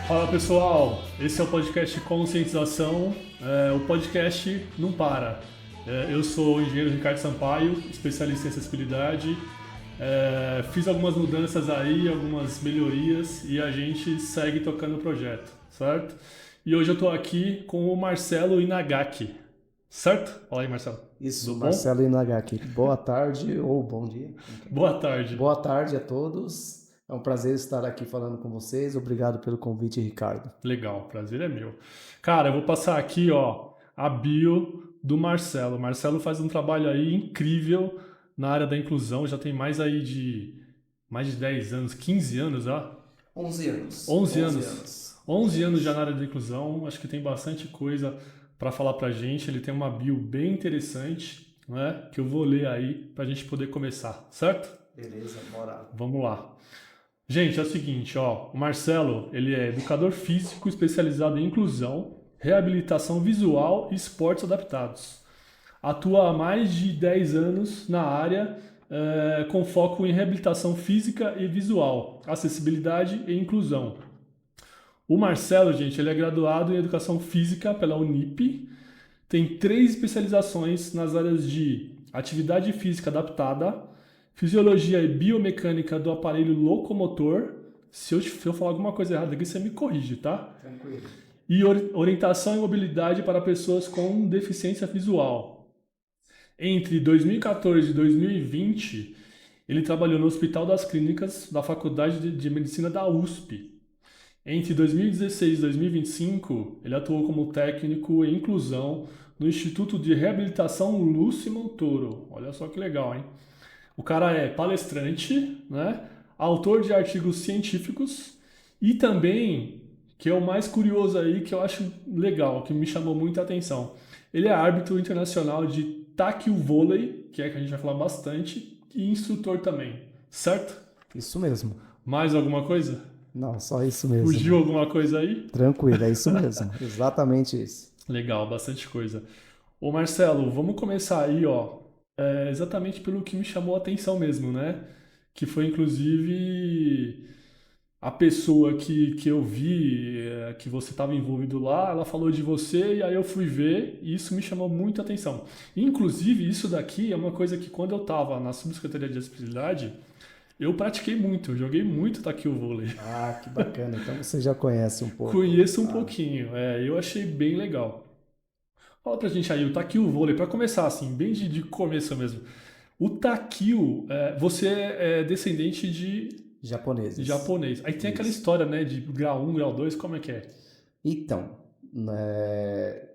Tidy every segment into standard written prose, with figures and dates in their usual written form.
Fala pessoal, esse é o podcast Conscientização. O podcast não para. Eu sou o engenheiro Ricardo Sampaio, especialista em acessibilidade. Fiz algumas mudanças aí, algumas melhorias e a gente segue tocando o projeto, certo? E hoje eu estou aqui com o Marcelo Inagaki, certo? Fala aí, Marcelo. Isso, Tudo bom? Marcelo Inagaki. Boa tarde ou bom dia. Boa tarde. Boa tarde a todos. É um prazer estar aqui falando com vocês. Obrigado pelo convite, Ricardo. Legal, o prazer é meu. Cara, eu vou passar aqui, ó, a bio do Marcelo. O Marcelo faz um trabalho aí incrível na área da inclusão, já tem mais de 10 anos, 15 anos já? 11 anos. 11 11 anos. anos. 11 anos já na área da inclusão, acho que tem bastante coisa para falar pra gente. Ele tem uma bio bem interessante, né, que eu vou ler aí pra gente poder começar, certo? Beleza, bora. Vamos lá. Gente, é o seguinte, ó, o Marcelo, ele é educador físico especializado em inclusão, reabilitação visual e esportes adaptados. Atua há mais de 10 anos na área, com foco em reabilitação física e visual, acessibilidade e inclusão. O Marcelo, gente, ele é graduado em educação física pela Unip, tem 3 especializações nas áreas de atividade física adaptada, fisiologia e biomecânica do aparelho locomotor. Se eu falar alguma coisa errada aqui, você me corrige, tá? Tranquilo. E orientação e mobilidade para pessoas com deficiência visual. Entre 2014 e 2020, ele trabalhou no Hospital das Clínicas da Faculdade de Medicina da USP. Entre 2016 e 2025, ele atuou como técnico em inclusão no Instituto de Reabilitação Lúcio Montoro. Olha só que legal, hein? O cara é palestrante, né? Autor de artigos científicos e também, que é o mais curioso aí, que eu acho legal, que me chamou muita atenção. Ele é árbitro internacional de taekwondo vôlei, que é que a gente vai falar bastante, e instrutor também, certo? Isso mesmo. Mais alguma coisa? Não, só isso Fugiu mesmo. alguma coisa aí? Tranquilo, é isso mesmo. Exatamente isso. Legal, bastante coisa. Ô Marcelo, vamos começar aí, ó, exatamente pelo que me chamou a atenção mesmo, né? Que foi inclusive a pessoa que eu vi, que você estava envolvido lá, ela falou de você e aí eu fui ver e isso me chamou muito a atenção. Inclusive, isso daqui é uma coisa que quando eu estava na Subsecretaria de Acessibilidade, eu pratiquei muito, eu joguei muito taquil vôlei. Ah, que bacana. Então você já conhece um pouco. Conheço um Ah, pouquinho, eu achei bem legal. Fala pra gente aí, o taquil vôlei, pra começar assim, bem de começo mesmo. O taquil, você é descendente de japoneses. japonês. Aí tem aquela Isso. história, né, de grau um, grau 2, como é que é? Então, né,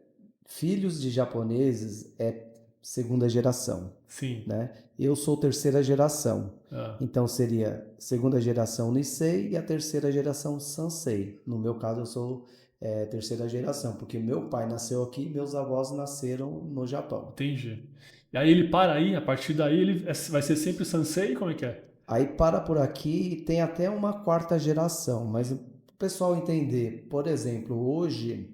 filhos de japoneses é segunda geração, Sim. né? Eu sou terceira geração. Ah, Então seria segunda geração Nisei e a terceira geração Sansei. No meu caso eu sou terceira geração, porque meu pai nasceu aqui e meus avós nasceram no Japão. entendi. E aí ele para aí, a partir daí ele vai ser sempre Sansei, como é que é? Aí para por aqui tem até uma quarta geração, mas o pessoal entender, por exemplo, hoje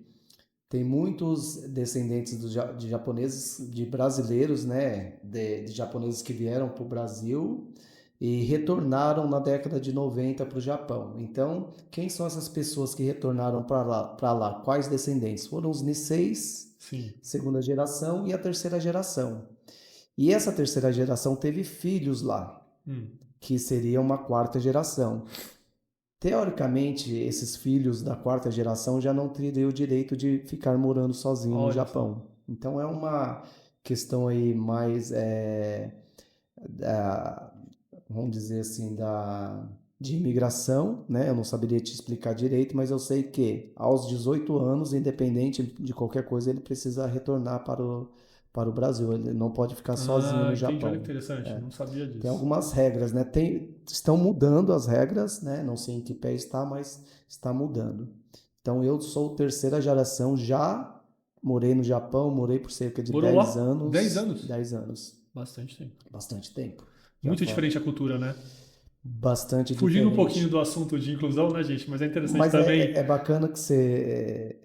tem muitos descendentes de japoneses, de brasileiros, né? De japoneses que vieram para o Brasil e retornaram na década de 90 para o Japão. Então, quem são essas pessoas que retornaram para lá, para lá? Quais descendentes? Foram os Niseis, Sim. segunda geração, e a terceira geração. E essa terceira geração teve filhos lá, Hum, que seria uma quarta geração. Teoricamente, esses filhos da quarta geração já não teriam o direito de ficar morando sozinho no olha só. Japão. Então é uma questão aí mais, da, vamos dizer assim, de imigração, né? Eu não saberia te explicar direito, mas eu sei que aos 18 anos, independente de qualquer coisa, ele precisa retornar para o Brasil. Ele não pode ficar sozinho Ah, no entendi, olha que Japão. interessante, não sabia Tem disso. algumas regras, né? Estão mudando as regras, né? Não sei em que pé está, mas está mudando. Então eu sou terceira geração, já morei no Japão, morei por cerca de Morou 10 lá 10 anos. anos? 10 anos. Bastante tempo. Bastante tempo. Já Muito falo. diferente a cultura, né? Bastante Fugindo um pouquinho diferente. do assunto de inclusão, né, gente? Mas é interessante Mas também. é bacana que você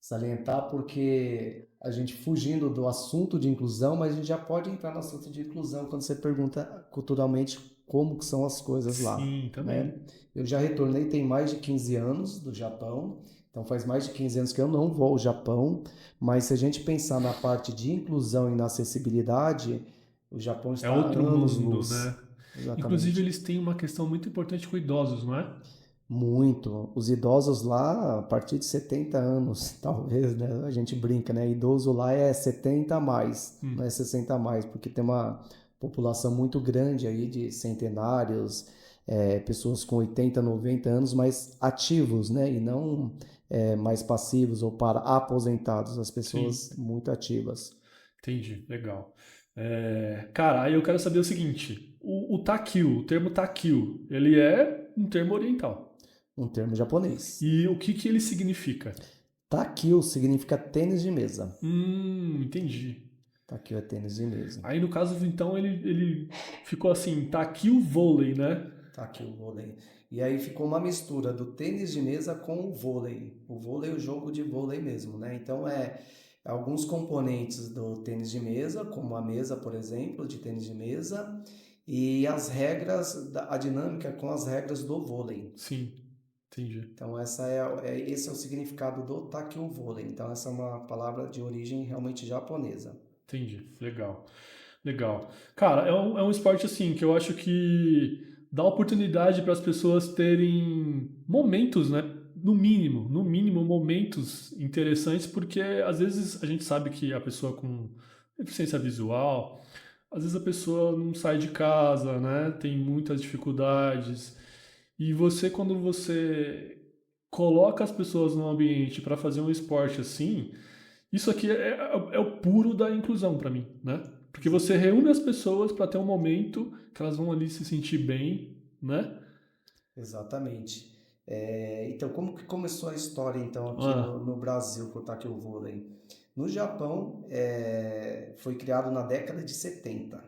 salientar, porque a gente fugindo do assunto de inclusão, mas a gente já pode entrar no assunto de inclusão quando você pergunta culturalmente como que são as coisas lá, Sim, né? também. Eu já retornei tem mais de 15 anos do Japão, então faz mais de 15 anos que eu não vou ao Japão, mas se a gente pensar na parte de inclusão e na acessibilidade, o Japão É está a outro mundo, anos-luz. né? Inclusive, Exatamente. eles têm uma questão muito importante com idosos, não é? Muito. Os idosos lá, a partir de 70 anos, talvez, né? A gente brinca, né? Idoso lá é 70 a mais, não é Hum, 60 a mais, porque tem uma população muito grande aí de centenários, pessoas com 80, 90 anos, mas ativos, né? E não mais passivos ou para aposentados, as sim, pessoas muito ativas. entendi. Legal. Cara, aí eu quero saber o seguinte: o takil, o termo takil, ele é um termo oriental. Um termo japonês. E o que que ele significa? Takio significa tênis de mesa. Entendi. Takio é tênis de mesa. Aí no caso, então, ele ficou assim, takil vôlei, né? Tá aqui o vôlei. E aí ficou uma mistura do tênis de mesa com o vôlei. O vôlei é o jogo de vôlei mesmo, né? Então alguns componentes do tênis de mesa, como a mesa, por exemplo, de tênis de mesa, e as regras, a dinâmica com as regras do vôlei. Sim, entendi. Então esse é o significado do takeo vôlei. Então essa é uma palavra de origem realmente japonesa. Entendi. Legal. Legal. Cara, é um esporte assim que eu acho que dá oportunidade para as pessoas terem momentos, né? No mínimo, momentos interessantes, porque às vezes a gente sabe que a pessoa com deficiência visual, às vezes a pessoa não sai de casa, né? Tem muitas dificuldades. E você, quando você coloca as pessoas num ambiente para fazer um esporte assim, isso aqui é o puro da inclusão para mim, né? Porque você reúne as pessoas para ter um momento que elas vão ali se sentir bem, né? Exatamente. Então, como que começou a história então aqui Ah, no Brasil com o Takeo Vôlei? No Japão, foi criado na década de 70.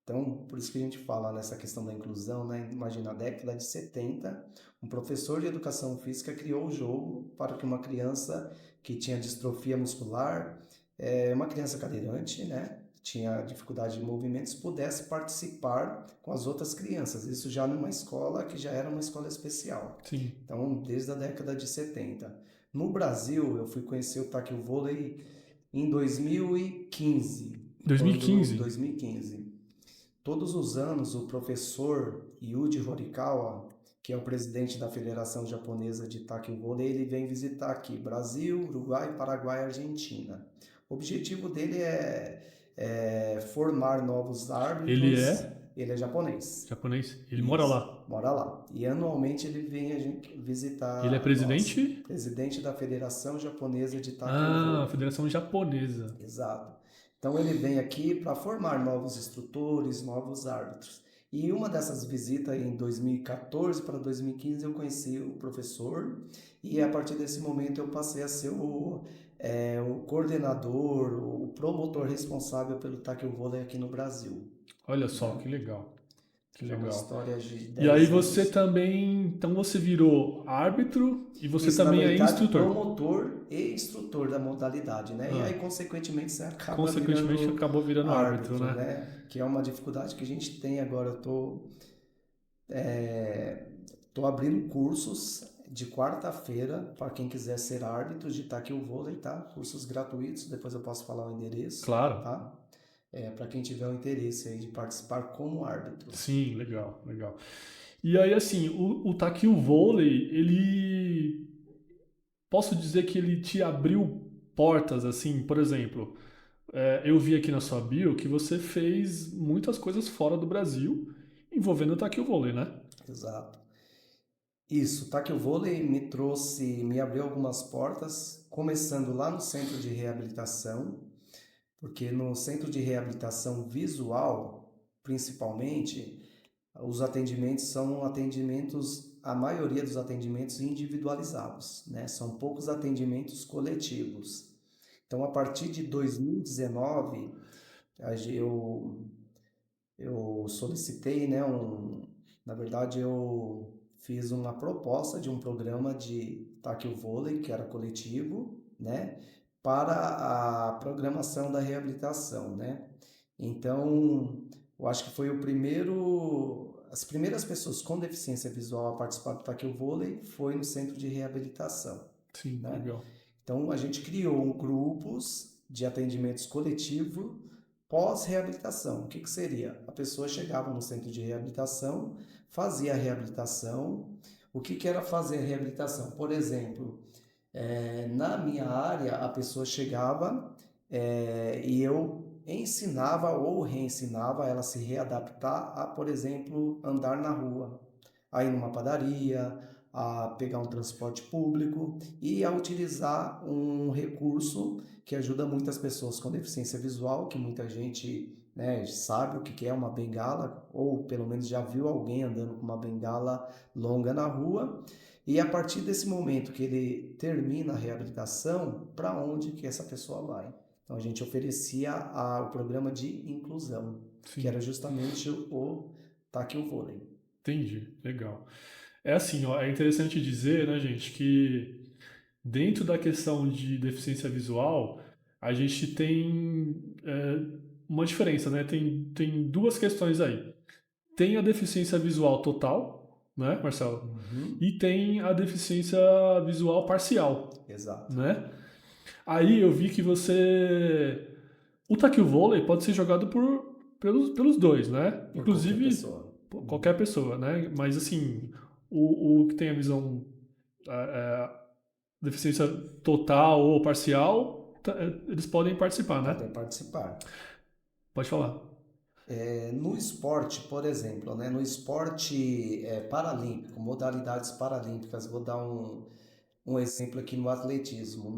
Então, por isso que a gente fala nessa questão da inclusão, né? Imagina, na década de 70, um professor de educação física criou o jogo para que uma criança que tinha distrofia muscular, uma criança cadeirante, né? Tinha dificuldade de movimentos, pudesse participar com as outras crianças. Isso já numa escola que já era uma escola especial. sim. Então, desde a década de 70. No Brasil, eu fui conhecer o taekwondo vôlei em 2015, quando 2015. 2015. Todos os anos, o professor Yuji Horikawa, que é o presidente da Federação Japonesa de Taekwondo, ele vem visitar aqui Brasil, Uruguai, Paraguai e Argentina. O objetivo dele é formar novos Ele árbitros. é Ele é japonês. japonês. Ele mora Isso, lá. mora lá. E anualmente ele vem a gente Ele é visitar nós, presidente? presidente da Federação Japonesa de Ah, Taekwondo. Federação Japonesa. Exato. Então ele vem aqui para formar novos instrutores, novos árbitros. E uma dessas visitas em 2014 para 2015 eu conheci o professor e a partir desse momento eu passei a ser o coordenador, o promotor responsável pelo taekwondo vôlei aqui no Brasil, Olha só, né? que legal. Que Já é uma legal. história de E aí 10 você anos. também, então você virou árbitro e você Isso, na também é verdade, instrutor. promotor e instrutor da modalidade, né? E Ah, aí, consequentemente, você acaba consequentemente virando acabou virando árbitro, árbitro, né? né? Que é uma dificuldade que a gente tem agora. Tô abrindo cursos de quarta-feira para quem quiser ser árbitro de taekwondo vôlei, tá? Cursos gratuitos, depois eu posso falar o endereço, Claro. tá? Para quem tiver o interesse aí de participar como árbitro. Sim, legal, legal. E aí, assim, o Takil Vôlei, ele. Posso dizer que ele te abriu portas, assim, por exemplo, eu vi aqui na sua bio que você fez muitas coisas fora do Brasil envolvendo o Takil Vôlei, né? Exato. Isso, tá que o vôlei me abriu algumas portas, começando lá no centro de reabilitação, porque no centro de reabilitação visual, principalmente, os atendimentos são atendimentos, a maioria dos atendimentos individualizados, né? São poucos atendimentos coletivos. Então, a partir de 2019, eu solicitei, né, na verdade eu fiz uma proposta de um programa de tackle vôlei, que era coletivo, né, para a programação da reabilitação, né? Então, eu acho que foi o primeiro, as primeiras pessoas com deficiência visual a participar do taquil-vôlei foi no centro de reabilitação, Sim, né? legal. Então, a gente criou grupos de atendimentos coletivo pós-reabilitação. O que que seria? A pessoa chegava no centro de reabilitação, fazia a reabilitação. O que que era fazer a reabilitação? Por exemplo, na minha área, a pessoa chegava e eu ensinava ou reensinava ela a se readaptar a, por exemplo, andar na rua, a ir numa padaria, a pegar um transporte público e a utilizar um recurso que ajuda muitas pessoas com deficiência visual, que muita gente, né, sabe o que é uma bengala, ou pelo menos já viu alguém andando com uma bengala longa na rua. E a partir desse momento que ele termina a reabilitação, para onde que essa pessoa vai? Então a gente oferecia o programa de inclusão, que Sim, era justamente o taquil-vôlei. entendi. Legal. É assim, ó, é interessante dizer, né, gente, que dentro da questão de deficiência visual, a gente tem uma diferença, né? Tem duas questões aí. Tem a deficiência visual total, né, Marcelo? Uhum. E tem a deficiência visual parcial, Exato. né? Aí eu vi que você. O taquil-vôlei pode ser jogado pelos dois, né? Por qualquer Inclusive pessoa. por Uhum. qualquer pessoa, né? Mas assim, o que tem a visão deficiência total ou parcial, eles podem participar, né? Podem participar. Pode falar. No esporte, por exemplo, né, no esporte paralímpico, modalidades paralímpicas, vou dar um exemplo aqui no atletismo.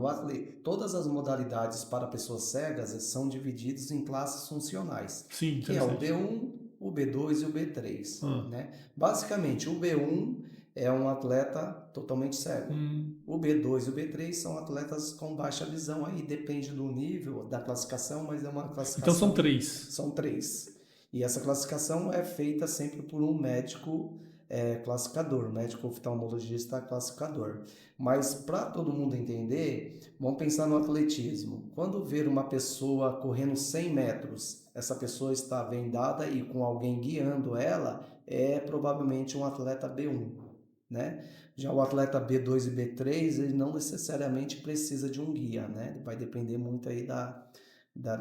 Todas as modalidades para pessoas cegas são divididas em classes funcionais, Sim, que é o interessante. B1, o B2 e o B3, Ah, né? Basicamente, o B1 é um atleta totalmente cego. hum. O B2 e o B3 são atletas com baixa visão, aí depende do nível da classificação, mas é uma Então são classificação, três. são três. E essa classificação é feita sempre por um médico classificador, médico oftalmologista classificador. Mas para todo mundo entender, vamos pensar no atletismo. Quando ver uma pessoa correndo 100 metros, essa pessoa está vendada e com alguém guiando ela, é provavelmente um atleta B1, né? Já o atleta B2 e B3, ele não necessariamente precisa de um guia, né? Vai depender muito aí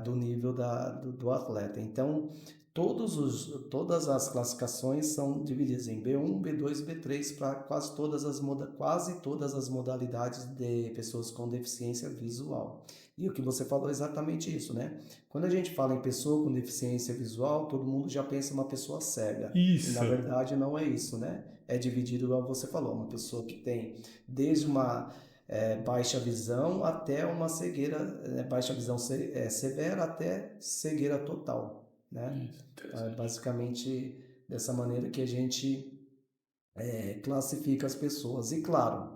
do nível do atleta. Então, todas as classificações são divididas em B1, B2 e B3 para quase todas as modalidades de pessoas com deficiência visual. E o que você falou é exatamente isso, né? Quando a gente fala em pessoa com deficiência visual, todo mundo já pensa em uma pessoa cega. E na Isso. verdade não é isso, né? É dividido, igual você falou, uma pessoa que tem desde uma baixa visão até uma cegueira, baixa visão severa até cegueira total, né? Isso, Então, é interessante. basicamente dessa maneira que a gente classifica as pessoas. E claro,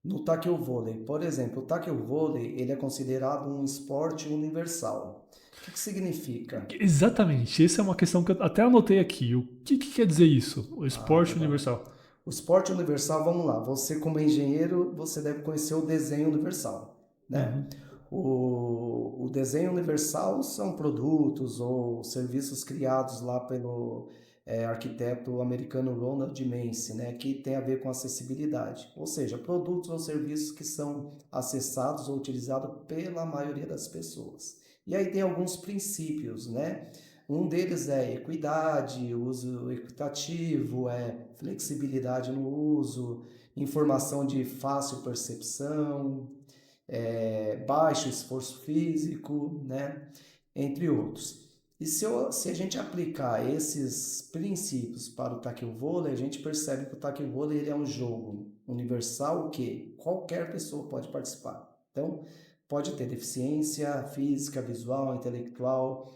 no taquil-vôlei, por exemplo, o taquil-vôlei ele é considerado um esporte universal. O que que significa? Exatamente, essa é uma questão que eu até anotei aqui. O que quer dizer isso? O Ah, esporte legal. universal. O esporte universal, vamos lá. Você como engenheiro, você deve conhecer o desenho universal, né? Uhum. O desenho universal são produtos ou serviços criados lá pelo arquiteto americano Ronald Mance, né? Que tem a ver com acessibilidade. Ou seja, produtos ou serviços que são acessados ou utilizados pela maioria das pessoas. E aí tem alguns princípios, né? Um deles é equidade, uso equitativo, flexibilidade no uso, informação de fácil percepção, baixo esforço físico, né? Entre outros. E se a gente aplicar esses princípios para o taquil-vôlei, a gente percebe que o taquil-vôlei ele é um jogo universal que qualquer pessoa pode participar. Então, pode ter deficiência física, visual, intelectual,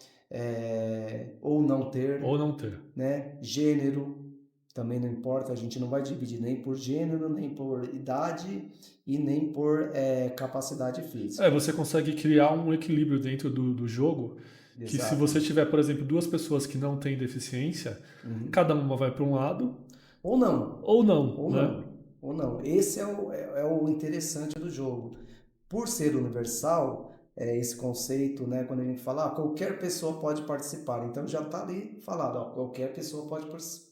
ou não Ou ter, não ter. né? Gênero também não importa, a gente não vai dividir nem por gênero, nem por idade e nem por capacidade É, física. você consegue criar um equilíbrio dentro do jogo que se Exato. você tiver, por exemplo, duas pessoas que não têm deficiência, Uhum. cada uma vai para um lado Ou não, ou não, ou né? não, ou não. Esse é o interessante do jogo. Por ser universal, esse conceito, né? Quando a gente fala, qualquer pessoa pode participar. Então já está ali falado, qualquer pessoa pode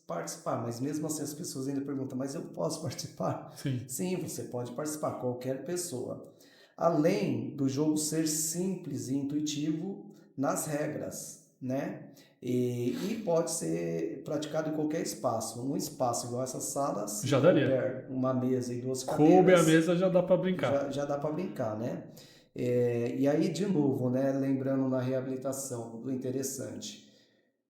participar. Mas mesmo assim as pessoas ainda perguntam, mas eu posso participar? Sim. Sim, você pode participar, qualquer pessoa. Além do jogo ser simples e intuitivo nas regras, né? E pode ser praticado em qualquer espaço. Um espaço igual essa sala, se Já daria. couber uma mesa e duas Coube a cadeiras, mesa, já dá pra brincar. já dá para brincar, né? E aí, de novo, né, lembrando na reabilitação, do interessante,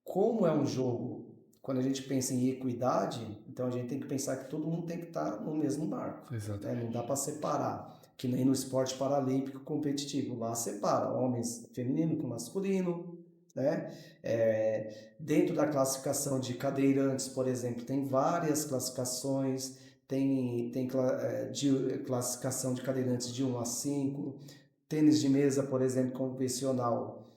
como é um jogo, quando a gente pensa em equidade, então a gente tem que pensar que todo mundo tem que estar no mesmo barco, né? Não dá Exatamente. para separar, que nem no esporte paralímpico competitivo, lá separa homens feminino com masculino, né? Dentro da classificação de cadeirantes, por exemplo, tem várias classificações, de classificação de cadeirantes de 1 a 5. Tênis de mesa, por exemplo, convencional,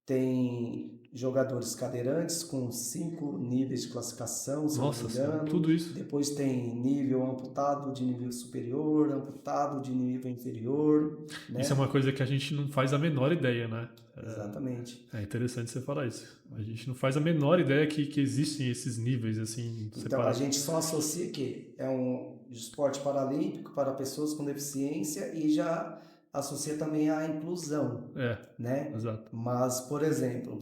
tem jogadores cadeirantes com 5 níveis de classificação, se eu não me Nossa senhora, engano. tudo isso. Depois tem nível amputado de nível superior, amputado de nível inferior, Isso é né? uma coisa que a gente não faz a menor ideia, né? Exatamente. É interessante você falar isso. A gente não faz a menor ideia que existem esses níveis assim Então, a separados. gente só associa que é um esporte paralímpico para pessoas com deficiência e já associa também à inclusão, É, né? exato. Mas, por exemplo,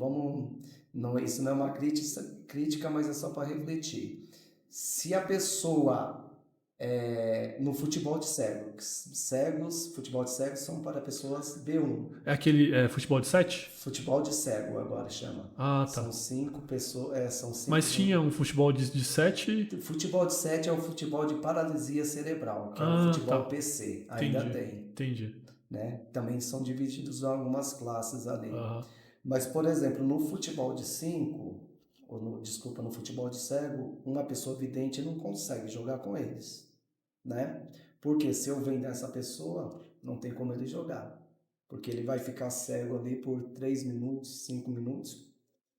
isso não é uma crítica, mas é só para refletir. Se a pessoa no futebol de futebol de cegos são para pessoas B1. É aquele futebol de 7? Futebol de cego agora chama. Ah, tá. São 5 pessoas, são Mas 5. tinha um futebol de 7. Futebol de 7 é o futebol de paralisia cerebral, que é o Ah, futebol tá. PC, ainda Entendi. tem, Entendi. né? Também são divididos em algumas classes ali. Aham. Mas, por exemplo, no futebol de 5, no futebol de cego, uma pessoa vidente não consegue jogar com eles, né? Porque se eu vender essa pessoa, não tem como ele jogar. Porque ele vai ficar cego ali por 3 minutos, 5 minutos,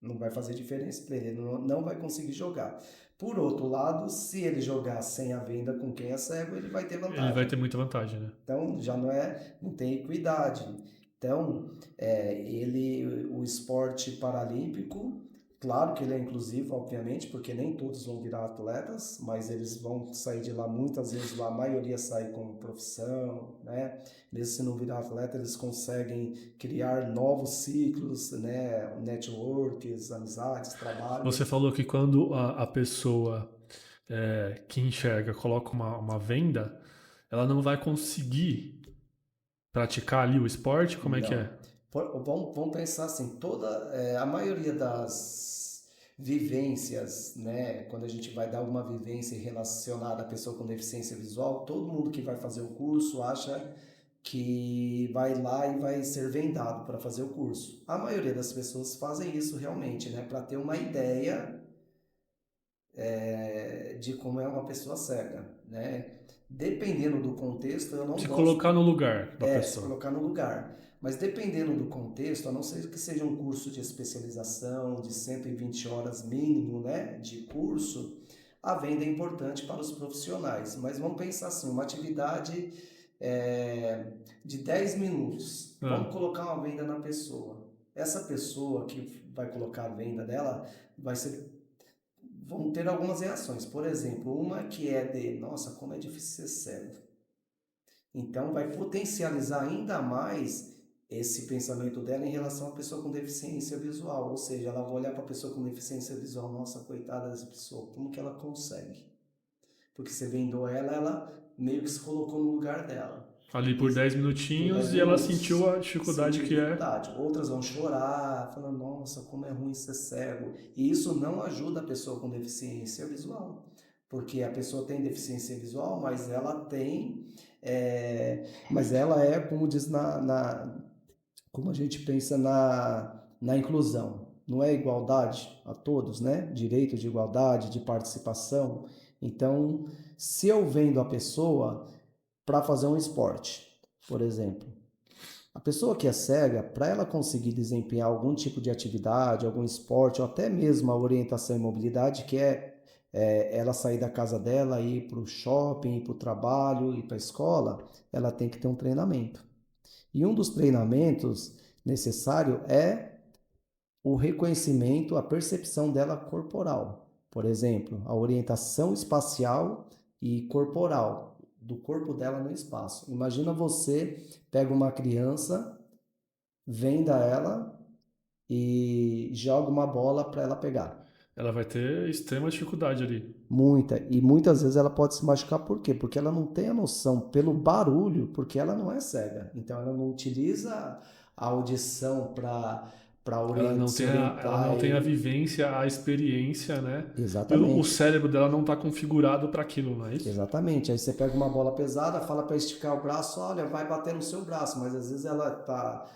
não vai fazer diferença para ele, não vai conseguir jogar. Por outro lado, se ele jogar sem a venda com quem é cego, ele vai ter Ele vai vantagem. ter muita vantagem, né? Então já não tem equidade. Então, o esporte paralímpico, claro que ele é inclusivo, obviamente, porque nem todos vão virar atletas, mas eles vão sair de lá, muitas vezes a maioria sai como profissão, né? Mesmo se não virar atleta, eles conseguem criar novos ciclos, né? Networks, amizades, Você trabalhos. falou que quando a pessoa que enxerga coloca uma venda, ela não vai conseguir praticar ali o esporte? Como é que é? Não. Vamos pensar assim, a maioria das vivências, né, quando a gente vai dar uma vivência relacionada à pessoa com deficiência visual, todo mundo que vai fazer o curso acha que vai lá e vai ser vendado para fazer o curso. A maioria das pessoas fazem isso realmente, né, para ter uma ideia de como é uma pessoa cega, né? Dependendo do contexto, eu não Se gosto colocar no lugar da se pessoa. colocar no lugar. Mas dependendo do contexto, a não ser que seja um curso de especialização de 120 horas mínimo, né, de curso, a venda é importante para os profissionais. Mas vamos pensar assim, uma atividade de 10 minutos. Ah, Vamos colocar uma venda na pessoa. Essa pessoa que vai colocar a venda dela vai ser vão ter algumas reações. Por exemplo, uma que é de, nossa, como é difícil ser cego. Então, vai potencializar ainda mais esse pensamento dela em relação à pessoa com deficiência visual. Ou seja, ela vai olhar para a pessoa com deficiência visual, nossa, coitada dessa pessoa, como que ela consegue? Porque você vendou ela, ela meio que se colocou no lugar dela. ali por 10 Por 10 minutinhos e ela sentiu minutos. a dificuldade Sentir que é. dificuldade. Outras vão chorar, falando, nossa, como é ruim ser cego. E isso não ajuda a pessoa com deficiência visual. Porque a pessoa tem deficiência visual, mas ela mas ela como diz como a gente pensa na inclusão. Não é igualdade a todos, né? Direito de igualdade, de participação. Então, se eu vendo a pessoa para fazer um esporte, por exemplo, a pessoa que é cega, para ela conseguir desempenhar algum tipo de atividade, algum esporte, ou até mesmo a orientação e mobilidade, que ela sair da casa dela, ir para o shopping, ir para o trabalho, ir para a escola, ela tem que ter um treinamento. E um dos treinamentos necessário é o reconhecimento, a percepção dela corporal. Por exemplo, a orientação espacial e corporal, do corpo dela no espaço. Imagina você pega uma criança, venda ela e joga uma bola para ela pegar. Ela vai ter extrema dificuldade ali. Muita. E muitas vezes ela pode se machucar, por quê? Porque ela não tem a noção pelo barulho, porque ela não é cega. Então ela não utiliza a audição para se Ela orientar. não tem a vivência, a experiência, né? O Exatamente. cérebro dela não está configurado para aquilo, não é isso? Exatamente. Aí você pega uma bola pesada, fala para esticar o braço, olha, vai bater no seu braço, mas às vezes ela tá,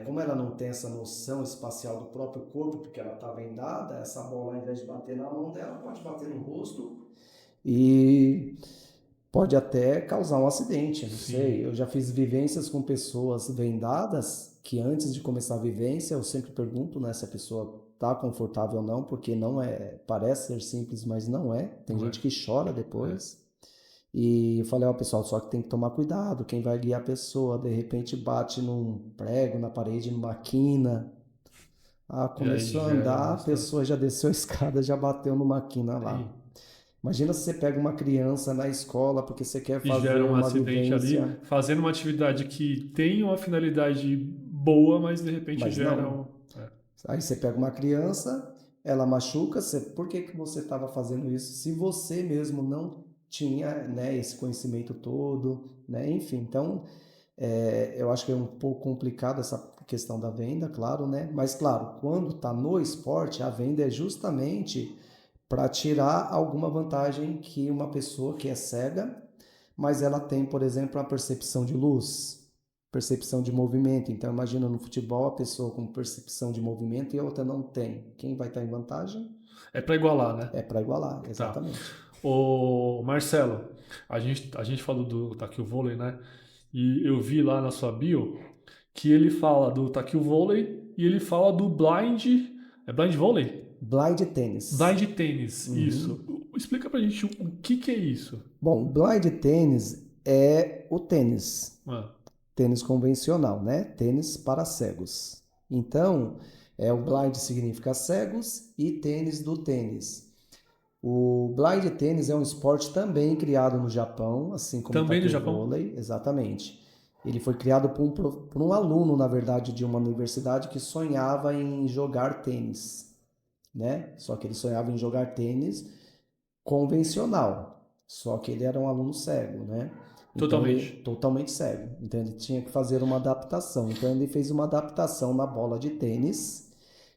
como ela não tem essa noção espacial do próprio corpo, porque ela tá vendada, essa bola ao invés de bater na mão dela, pode bater no rosto e pode até causar um acidente, não sei. Sim. Eu já fiz vivências com pessoas vendadas que antes de começar a vivência eu sempre pergunto, né, se a pessoa tá confortável ou não, porque não é, parece ser simples, mas não é. Tem Não gente é? que chora É. depois. E eu falei, ó, pessoal, só que tem que tomar cuidado, quem vai guiar a pessoa, de repente bate num prego na parede, numa quina. Ah, E aí começou a gera andar, uma a situação. pessoa já desceu a escada, já bateu numa quina lá. E, Imagina se você pega uma criança na escola porque você quer e gera fazer um uma acidente ali, vivência, fazendo uma atividade que tem uma finalidade boa, mas de repente mas gera não. um. É. Aí você pega uma criança, ela machuca, você, por que que você estava fazendo isso? Se você mesmo não tinha, né, esse conhecimento todo, né? Enfim, então eu acho que é um pouco complicado essa questão da venda, claro, né? Mas claro, quando está no esporte, a venda é justamente para tirar alguma vantagem que uma pessoa que é cega, mas ela tem, por exemplo, a percepção de luz, percepção de movimento. Então, imagina no futebol a pessoa com percepção de movimento e a outra não tem. Quem vai estar em vantagem? É para igualar, né? É para igualar, Tá. exatamente. Ô, Marcelo, a gente falou do Taquil Vôlei, né? E eu vi lá na sua bio que ele fala do Taquil Vôlei e ele fala do Blind. É Blind Vôlei? Blind tênis. Blind Tênis, isso. Uhum. Explica pra gente o que é isso. Bom, blind tênis é o tênis, Ah, tênis convencional, né? Tênis para cegos. Então, o blind significa cegos e tênis do tênis. O blind tênis é um esporte também criado no Japão, assim como o também do taekwondo Japão? vôlei, exatamente. Ele foi criado por um aluno, na verdade, de uma universidade que sonhava em jogar tênis, né? Só que ele sonhava em jogar tênis convencional. Só que ele era um aluno cego, né? Então ele Totalmente. totalmente cego. Então ele tinha que fazer uma adaptação. Então ele fez uma adaptação na bola de tênis,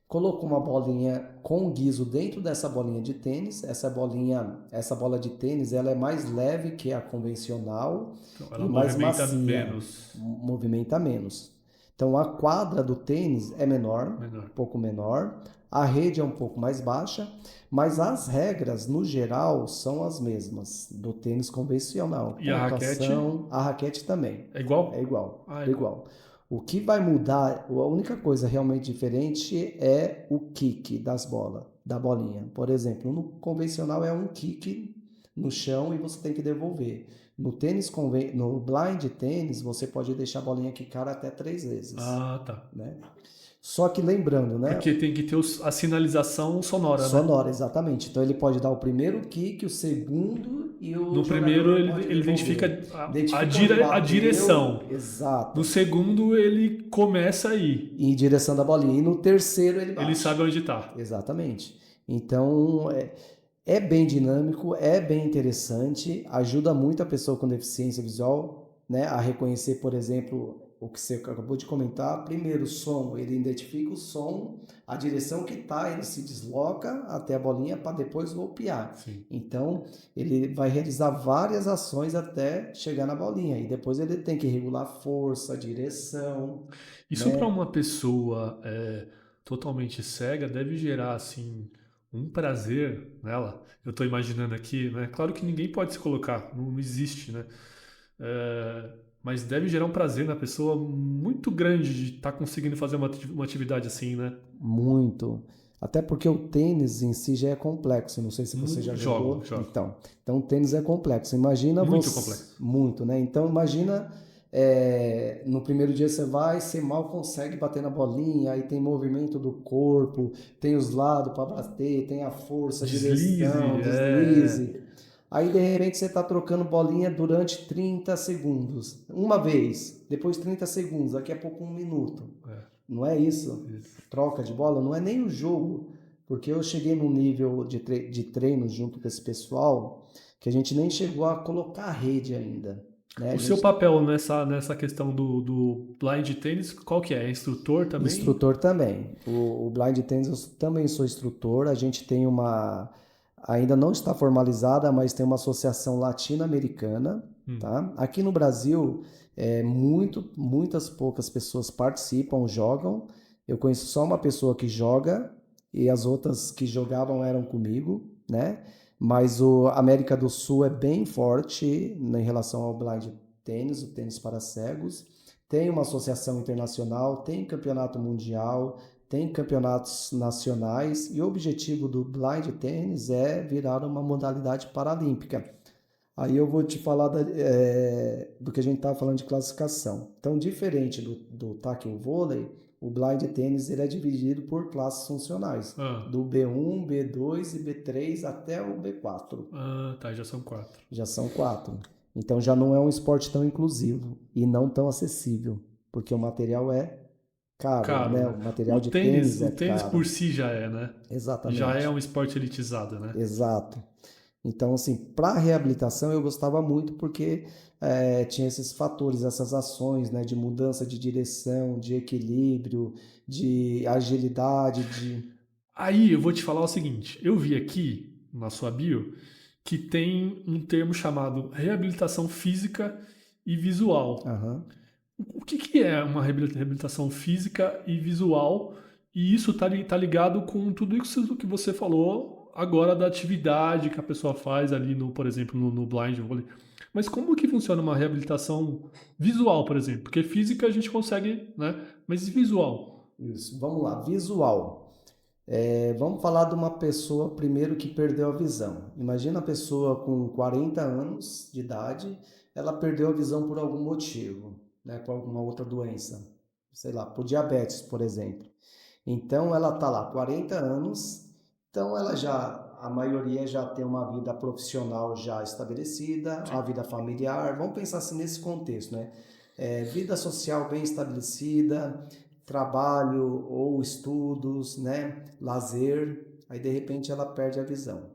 colocou uma bolinha com guiso dentro dessa bolinha de tênis. Essa bola de tênis, ela é mais leve que a convencional Então, e ela mais movimenta macia, menos. movimenta menos. Então a quadra do tênis é menor, Menor. um pouco menor, a rede é um pouco mais baixa, mas as regras no geral são as mesmas do tênis convencional. E a raquete Pontuação, a raquete também é é igual? igual, Ah, é é igual. igual. O que vai mudar, a única coisa realmente diferente é o kick das bolas, da bolinha. Por exemplo, no convencional é um kick no chão e você tem que devolver. No blind tênis, você pode deixar a bolinha quicar até 3 vezes, Ah, tá. né? Só que lembrando, né? Porque tem que ter a sinalização sonora, né? Sonora, exatamente. Então ele pode dar o primeiro kick, o segundo e o No primeiro, jogador pode ele identifica devolver. Identifica onde a bateu, direção. No exato, segundo, ele começa aí. em direção da bolinha. E no terceiro ele Ele bate. sabe onde está. Exatamente. Então é bem dinâmico, é bem interessante, ajuda muito a pessoa com deficiência visual, né, a reconhecer, por exemplo, o que você acabou de comentar. Primeiro, o som, ele identifica o som, a direção que está, ele se desloca até a bolinha para depois golpear. Sim. Então, ele vai realizar várias ações até chegar na bolinha e depois ele tem que regular a força, a direção, Isso para né? uma pessoa totalmente cega deve gerar assim um prazer nela. Eu estou imaginando aqui, né? Claro que ninguém pode se colocar, não existe, né? É, mas deve gerar um prazer na pessoa muito grande de estar conseguindo fazer uma atividade assim, né? Muito. Até porque o tênis em si já é complexo. Não sei se você já Jogo, jogou. jogo. Então o tênis é complexo. Imagina Muito você. complexo. Muito, né? Então, imagina. No primeiro dia você vai, você mal consegue bater na bolinha, aí tem movimento do corpo, tem os lados para bater, tem a força, a direção, Deslize, é. deslize. Aí de repente você está trocando bolinha durante 30 segundos. Uma vez, depois 30 segundos, daqui a pouco 1 minuto. É, Não é isso? isso. Troca de bola, não é nem o jogo. Porque eu cheguei num nível de treino junto com esse pessoal que a gente nem chegou a colocar a rede ainda. Né? A O seu gente papel nessa questão do blind tênis, qual que é? É instrutor também? Instrutor também. O Blind Tennis eu também sou instrutor. A gente tem uma, ainda não está formalizada, mas tem uma associação latino-americana, Hum. tá? Aqui no Brasil, muitas poucas pessoas participam, jogam. Eu conheço só uma pessoa que joga e as outras que jogavam eram comigo, né? Mas o América do Sul é bem forte em relação ao blind tênis, o tênis para cegos. Tem uma associação internacional, tem campeonato mundial, tem campeonatos nacionais e o objetivo do blind tênis é virar uma modalidade paralímpica. Aí eu vou te falar do que a gente estava falando de classificação. Então, diferente do tackle vôlei, o blind tênis ele é dividido por classes funcionais, Ah, do B1, B2 e B3 até o B4. tá, já são 4. Já são 4. Então já não é um esporte tão inclusivo e não tão acessível, porque o material é caro, Caro, né? né? O material de tênis O é tênis caro. por si já é, né? Já é Exatamente. um esporte elitizado, né? Exato. Então, assim, para reabilitação eu gostava muito porque tinha esses fatores, essas ações, né, de mudança de direção, de equilíbrio, de agilidade, de. Aí eu vou te falar o seguinte: eu vi aqui na sua bio que tem um termo chamado reabilitação física e visual. Aham. O que que é uma reabilitação física e visual? E isso tá ligado com tudo isso que você falou agora da atividade que a pessoa faz ali no, por exemplo, no blind vôlei. Mas como que funciona uma reabilitação visual, por exemplo? Porque física a gente consegue, né? Mas e visual? Isso. Vamos lá. Visual. Vamos falar de uma pessoa primeiro que perdeu a visão. Imagina a pessoa com 40 anos de idade, ela perdeu a visão por algum motivo, né, por alguma outra doença, sei lá, por diabetes, por exemplo. Então ela está lá 40 anos, então ela já, a maioria já tem uma vida profissional já estabelecida, a Sim. vida familiar, vamos pensar assim nesse contexto, né? Vida social bem estabelecida, trabalho ou estudos, né? Lazer, aí de repente ela perde a visão.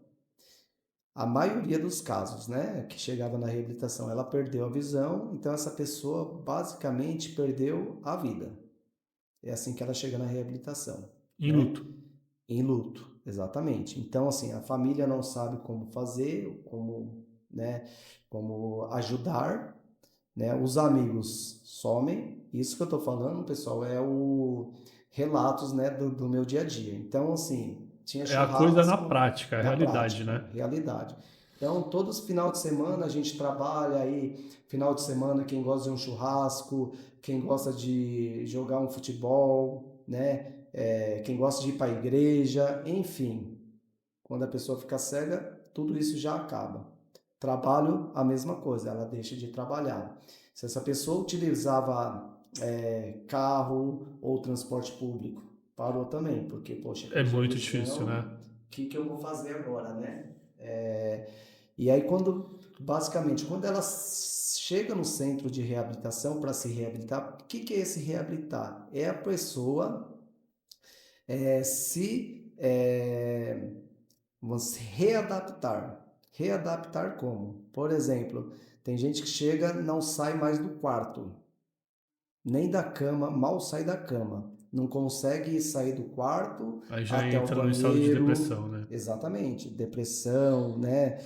A maioria dos casos, né, que chegava na reabilitação, ela perdeu a visão, então essa pessoa basicamente perdeu a vida. É assim que ela chega na reabilitação, Em né? luto. Em luto, exatamente. Então, assim, a família não sabe como fazer, como, né, como ajudar, né? Os amigos somem. Isso que eu tô falando, pessoal, é o relatos, né, do meu dia a dia. Então, assim, tinha É a coisa na churrasco prática, é a na realidade, prática, né? realidade. Então, todos os final de semana a gente trabalha aí, final de semana quem gosta de um churrasco, quem gosta de jogar um futebol, né? Quem gosta de ir para a igreja, enfim. Quando a pessoa fica cega, tudo isso já acaba. Trabalho, a mesma coisa, ela deixa de trabalhar. Se essa pessoa utilizava carro ou transporte público, parou também, porque, poxa, É perdi a muito difícil, visão, né? o que eu vou fazer agora, né? E aí, basicamente, quando ela chega no centro de reabilitação para se reabilitar, o que é esse reabilitar? É a pessoa se vamos se readaptar. Readaptar como? Por exemplo, tem gente que chega não sai mais do quarto, nem da cama, mal sai da cama. Não consegue sair do quarto Aí já até o entra no estado de banheiro. depressão, né? Exatamente. Depressão, né?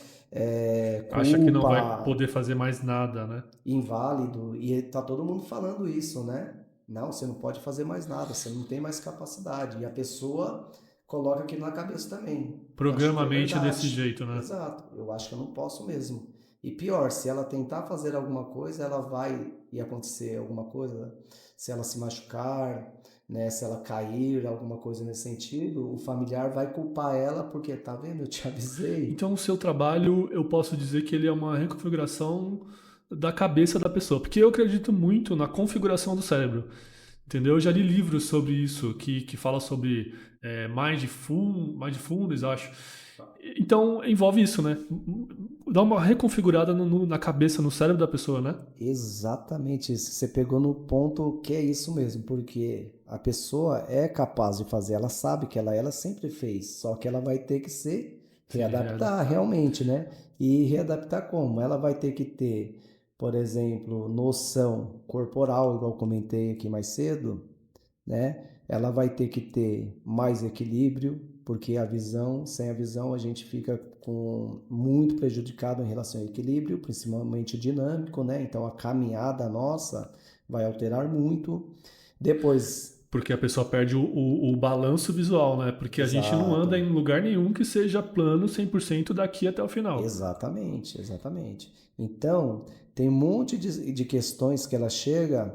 Acha que não vai Culpa, poder fazer mais nada, né? inválido. E tá todo mundo falando isso, né? Não, você não pode fazer mais nada, você não tem mais capacidade. E a pessoa coloca aquilo na cabeça também. Acho Programa que a é mente desse verdade. jeito, né? Exato. Eu acho que eu não posso mesmo. E pior, se ela tentar fazer alguma coisa, ela vai e acontecer alguma coisa, se ela se machucar, né, se ela cair, alguma coisa nesse sentido, o familiar vai culpar ela porque tá vendo, eu te avisei. Então, o seu trabalho, eu posso dizer que ele é uma reconfiguração da cabeça da pessoa, porque eu acredito muito na configuração do cérebro, entendeu? Eu já li livros sobre isso, que fala sobre mindfulness, acho. Então, envolve isso, né? Dá uma reconfigurada na cabeça, no cérebro da pessoa, né? Exatamente isso. Você pegou no ponto que é isso mesmo, porque a pessoa é capaz de fazer, ela sabe que ela sempre fez, só que ela vai ter que se Se readaptar realmente, né? E readaptar como? Ela vai ter que ter, por exemplo, noção corporal, igual eu comentei aqui mais cedo, né? Ela vai ter que ter mais equilíbrio, porque sem a visão a gente fica com muito prejudicado em relação ao equilíbrio, principalmente dinâmico, né? Então a caminhada nossa vai alterar muito. Depois, Porque a pessoa perde o balanço visual, né? Porque a gente não anda exato, em lugar nenhum que seja plano 100% daqui até o final. exatamente, exatamente. Então, tem um monte de questões que ela chega,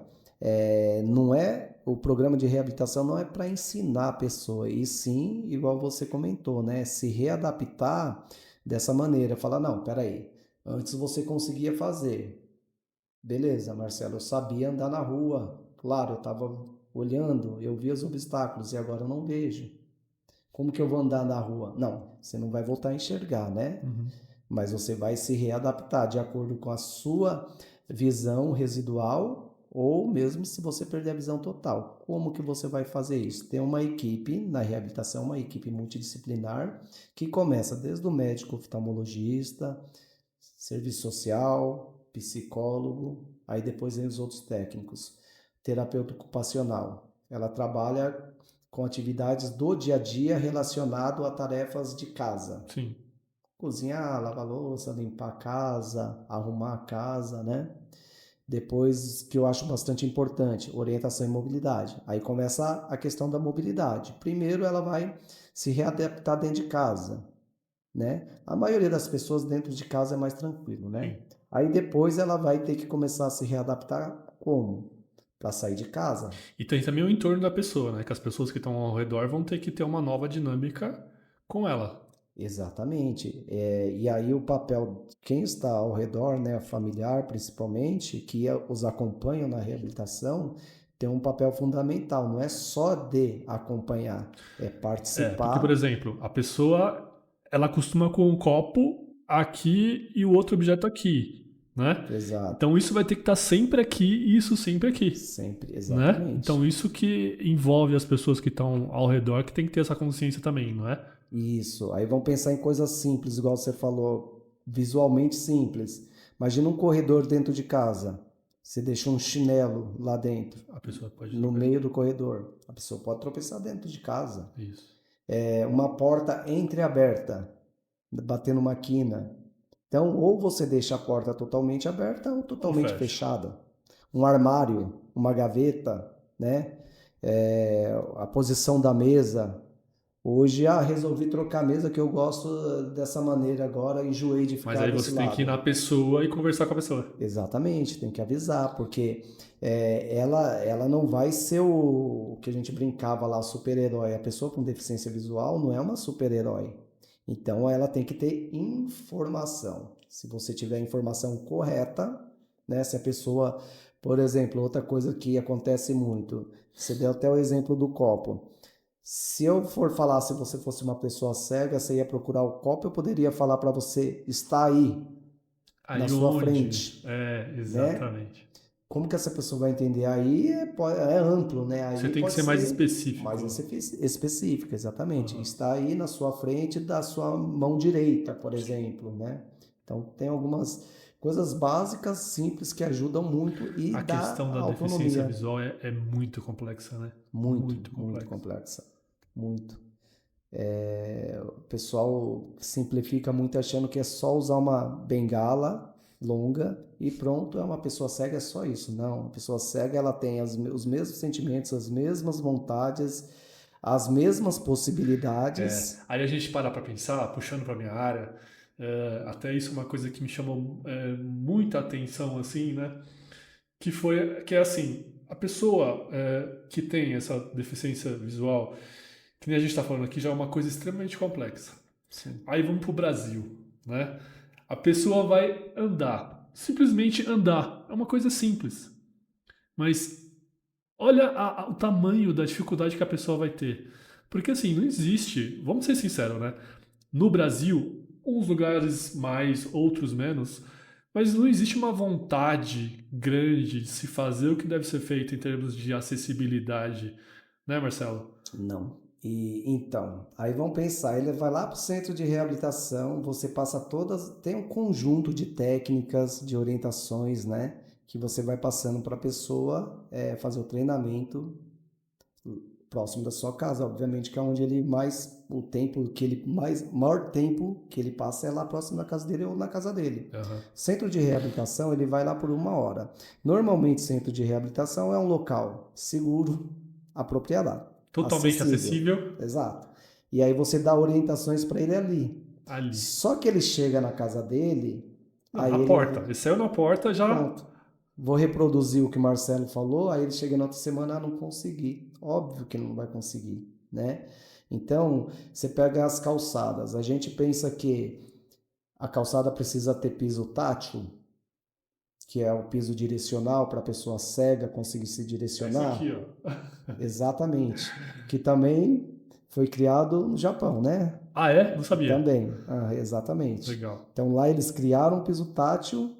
não é, o programa de reabilitação não é para ensinar a pessoa, e sim, igual você comentou, né, se readaptar dessa maneira, falar, não, peraí, antes você conseguia fazer, beleza, Marcelo, eu sabia andar na rua, claro, eu estava olhando, eu via os obstáculos, e agora eu não vejo. Como que eu vou andar na rua? Não, você não vai voltar a enxergar, né? Uhum. Mas você vai se readaptar de acordo com a sua visão residual ou mesmo se você perder a visão total. Como que você vai fazer isso? Tem uma equipe na reabilitação, uma equipe multidisciplinar que começa desde o médico oftalmologista, serviço social, psicólogo, aí depois vem os outros técnicos. Terapeuta ocupacional. Ela trabalha com atividades do dia a dia relacionado a tarefas de casa, Sim. cozinhar, lavar louça, limpar a casa, arrumar a casa, né? Depois, que eu acho bastante importante, orientação e mobilidade. Aí começa a questão da mobilidade. Primeiro, ela vai se readaptar dentro de casa, né? A maioria das pessoas dentro de casa é mais tranquilo, né? Sim. Aí depois ela vai ter que começar a se readaptar como? Para sair de casa. E tem também o entorno da pessoa, né? Que as pessoas que estão ao redor vão ter que ter uma nova dinâmica com ela. Exatamente. E aí o papel, quem está ao redor, né, familiar principalmente, que os acompanham na reabilitação, tem um papel fundamental. Não é só de acompanhar, é Porque, por participar. exemplo, a pessoa ela acostuma com o copo aqui e o outro objeto aqui, né? Exato. Então isso vai ter que estar sempre aqui e isso sempre aqui, Sempre, né? Então exatamente. isso que envolve as pessoas que estão ao redor que tem que ter essa consciência também, não é? Isso. Aí vão pensar em coisas simples, igual você falou, visualmente simples. Imagina um corredor dentro de casa. Você deixa um chinelo lá dentro, A pessoa pode no tropeçar. meio do corredor. A pessoa pode tropeçar dentro de casa. Isso. Uma porta entreaberta, batendo uma quina. Então, ou você deixa a porta totalmente aberta ou Ou totalmente fecha. fechada. Um armário, uma gaveta, né? A posição da mesa. Hoje, resolvi trocar a mesa que eu gosto dessa maneira agora, enjoei de Mas ficar aí desse você tem que ir lado. na pessoa e conversar com a pessoa. Exatamente, tem que avisar, porque ela não vai ser o que a gente brincava lá, o super-herói. A pessoa com deficiência visual não é uma super-herói. Então ela tem que ter informação. Se você tiver a informação correta, né? Se a pessoa, por exemplo, outra coisa que acontece muito, você deu até o exemplo do copo. Se eu for falar, se você fosse uma pessoa cega, você ia procurar o copo, eu poderia falar para você, está aí, na Aí sua onde? frente, É, né? exatamente. Como que essa pessoa vai entender? Aí é amplo, né? Você Aí tem que pode ser mais ser mais específico. específica, exatamente. Aham. Está aí na sua frente da sua mão direita, por exemplo, né? Então tem algumas coisas básicas, simples, que ajudam muito e A dá questão da deficiência autonomia. visual é muito complexa, né? Muito, Muito muito complexa. complexa. Muito. O pessoal simplifica muito achando que é só usar uma bengala longa e pronto, é uma pessoa cega, é só isso. Não, a pessoa cega ela tem os mesmos sentimentos, as mesmas vontades, as mesmas possibilidades. Aí a gente para pra pensar, puxando pra minha área, até isso é uma coisa que me chamou muita atenção, assim, né? Que é assim, a pessoa que tem essa deficiência visual, que nem a gente está falando aqui, já é uma coisa extremamente complexa. Sim, Aí vamos pro Brasil, né? A pessoa vai andar. simplesmente andar. É uma coisa simples. Mas olha o tamanho da dificuldade que a pessoa vai ter. Porque assim, não existe, vamos ser sinceros, né? No Brasil, uns lugares mais, outros menos, mas não existe uma vontade grande de se fazer o que deve ser feito em termos de acessibilidade, né, Marcelo? Não. E então, aí vão pensar, ele vai lá para o centro de reabilitação, você passa todas, tem um conjunto de técnicas, de orientações, né, que você vai passando para a pessoa fazer o treinamento próximo da sua casa, obviamente que é onde ele mais, o tempo que ele mais, maior tempo que ele passa é lá próximo da casa dele ou na casa dele. Aham. Centro de reabilitação, ele vai lá por 1 hora. Normalmente, centro de reabilitação é um local seguro, apropriado, Totalmente acessível, acessível exato. E aí você dá orientações para ele ali. ali. Só que ele chega na casa dele, Não, aí na porta. ele, Ele saiu na porta já. pronto, vou reproduzir o que o Marcelo falou, aí ele chega na outra semana, não consegui. Óbvio que não vai conseguir, né? Então, você pega as calçadas, a gente pensa que a calçada precisa ter piso tátil, que é o piso direcional para a pessoa cega conseguir se É isso aqui, direcionar. ó. Exatamente. Que também foi criado no Japão, né? Ah, é? Não sabia. Também, exatamente. Legal. Então lá eles criaram um piso tátil.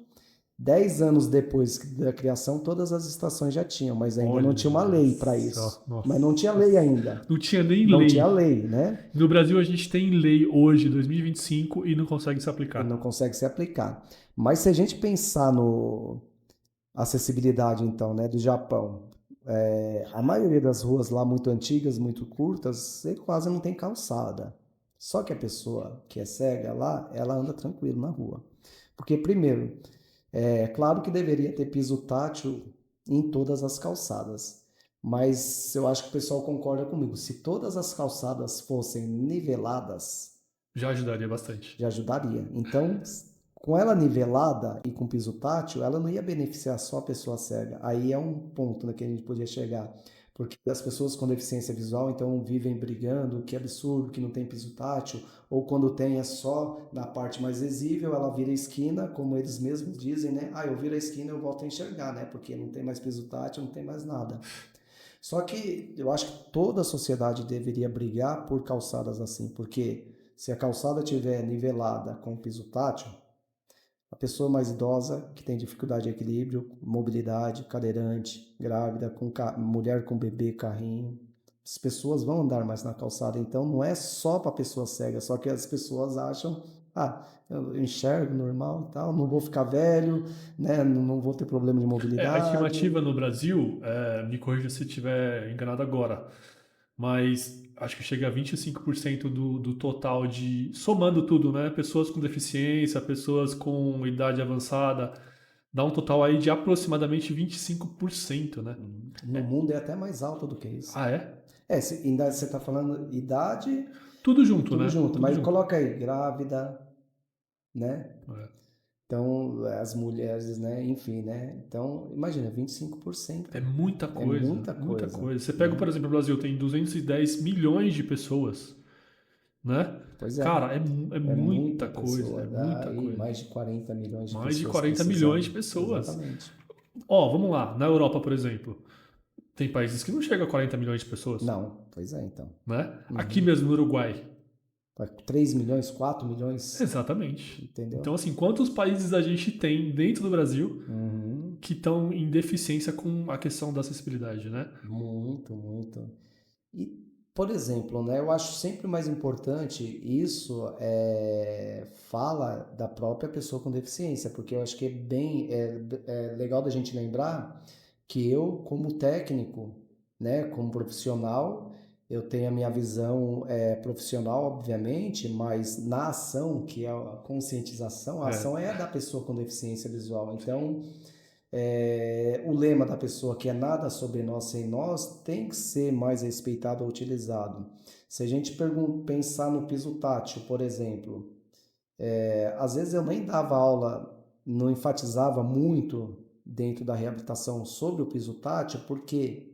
10 anos depois da criação, todas as estações já tinham, mas ainda não tinha uma Olha lei para só. isso. Mas não tinha lei Nossa. ainda. Não tinha nem Não tinha lei. lei, né? No Brasil a gente tem lei hoje, 2025, e não consegue se E não aplicar. consegue se aplicar. Mas se a gente pensar no acessibilidade, então, né, do Japão, a maioria das ruas lá muito antigas, muito curtas, você quase não tem calçada. Só que a pessoa que é cega lá, ela anda tranquilo na rua. Porque, primeiro, é claro que deveria ter piso tátil em todas as calçadas, mas eu acho que o pessoal concorda comigo. Se todas as calçadas fossem niveladas, Já ajudaria bastante. já ajudaria. Então, com ela nivelada e com piso tátil, ela não ia beneficiar só a pessoa cega. Aí é um ponto, né, que a gente podia chegar. Porque as pessoas com deficiência visual, então, vivem brigando, que absurdo, que não tem piso tátil, ou quando tem é só na parte mais visível, ela vira a esquina, como eles mesmos dizem, né? Ah, eu viro a esquina, eu volto a enxergar, né? Porque não tem mais piso tátil, não tem mais nada. Só que eu acho que toda a sociedade deveria brigar por calçadas assim, porque se a calçada tiver nivelada com piso tátil, a pessoa mais idosa, que tem dificuldade de equilíbrio, mobilidade, cadeirante, grávida, mulher com bebê, carrinho, as pessoas vão andar mais na calçada. Então não é só para pessoa cega, só que as pessoas acham, eu enxergo normal e tal, não vou ficar velho, né? Não vou ter problema de A mobilidade. estimativa no Brasil, me corrija se estiver enganado agora, mas acho que chega a 25% do total de, somando tudo, né? Pessoas com deficiência, pessoas com idade avançada, dá um total aí de aproximadamente 25%, né? No mundo é até mais alto do que isso. Ah, é? Ainda você está falando idade, Tudo junto, tudo né? junto, Tudo mas junto. coloca aí grávida, né? É. Então, as mulheres, né? Enfim, né? Então, imagina, 25%. É muita É coisa, muita muita coisa, coisa. Você pega, né? por exemplo, o Brasil tem 210 milhões de pessoas, né? Pois é, Cara, é é muita muita coisa, pessoa, é dá muita aí coisa. mais de 40 milhões de Mais de pessoas 40 milhões de precisando. pessoas. Exatamente. Ó, vamos lá, na Europa, por exemplo, tem países que não chegam a 40 milhões de pessoas, Não, pois é, então. né? Aqui Uhum. mesmo no Uruguai. 3 milhões, 4 milhões, Exatamente. entendeu? Então, assim, quantos países a gente tem dentro do Brasil Uhum. que estão em deficiência com a questão da acessibilidade, né? Muito, muito. E, por exemplo, né, eu acho sempre mais importante isso fala da própria pessoa com deficiência, porque eu acho que é legal da gente lembrar que eu, como técnico, né, como profissional, eu tenho a minha visão profissional, obviamente, mas na ação, que é a conscientização, a É, ação é a da pessoa com deficiência visual. Então, o lema da pessoa que é nada sobre nós sem nós tem que ser mais respeitado ou utilizado. Se a gente pensar no piso tátil, por exemplo, às vezes eu nem dava aula, não enfatizava muito dentro da reabilitação sobre o piso tátil, porque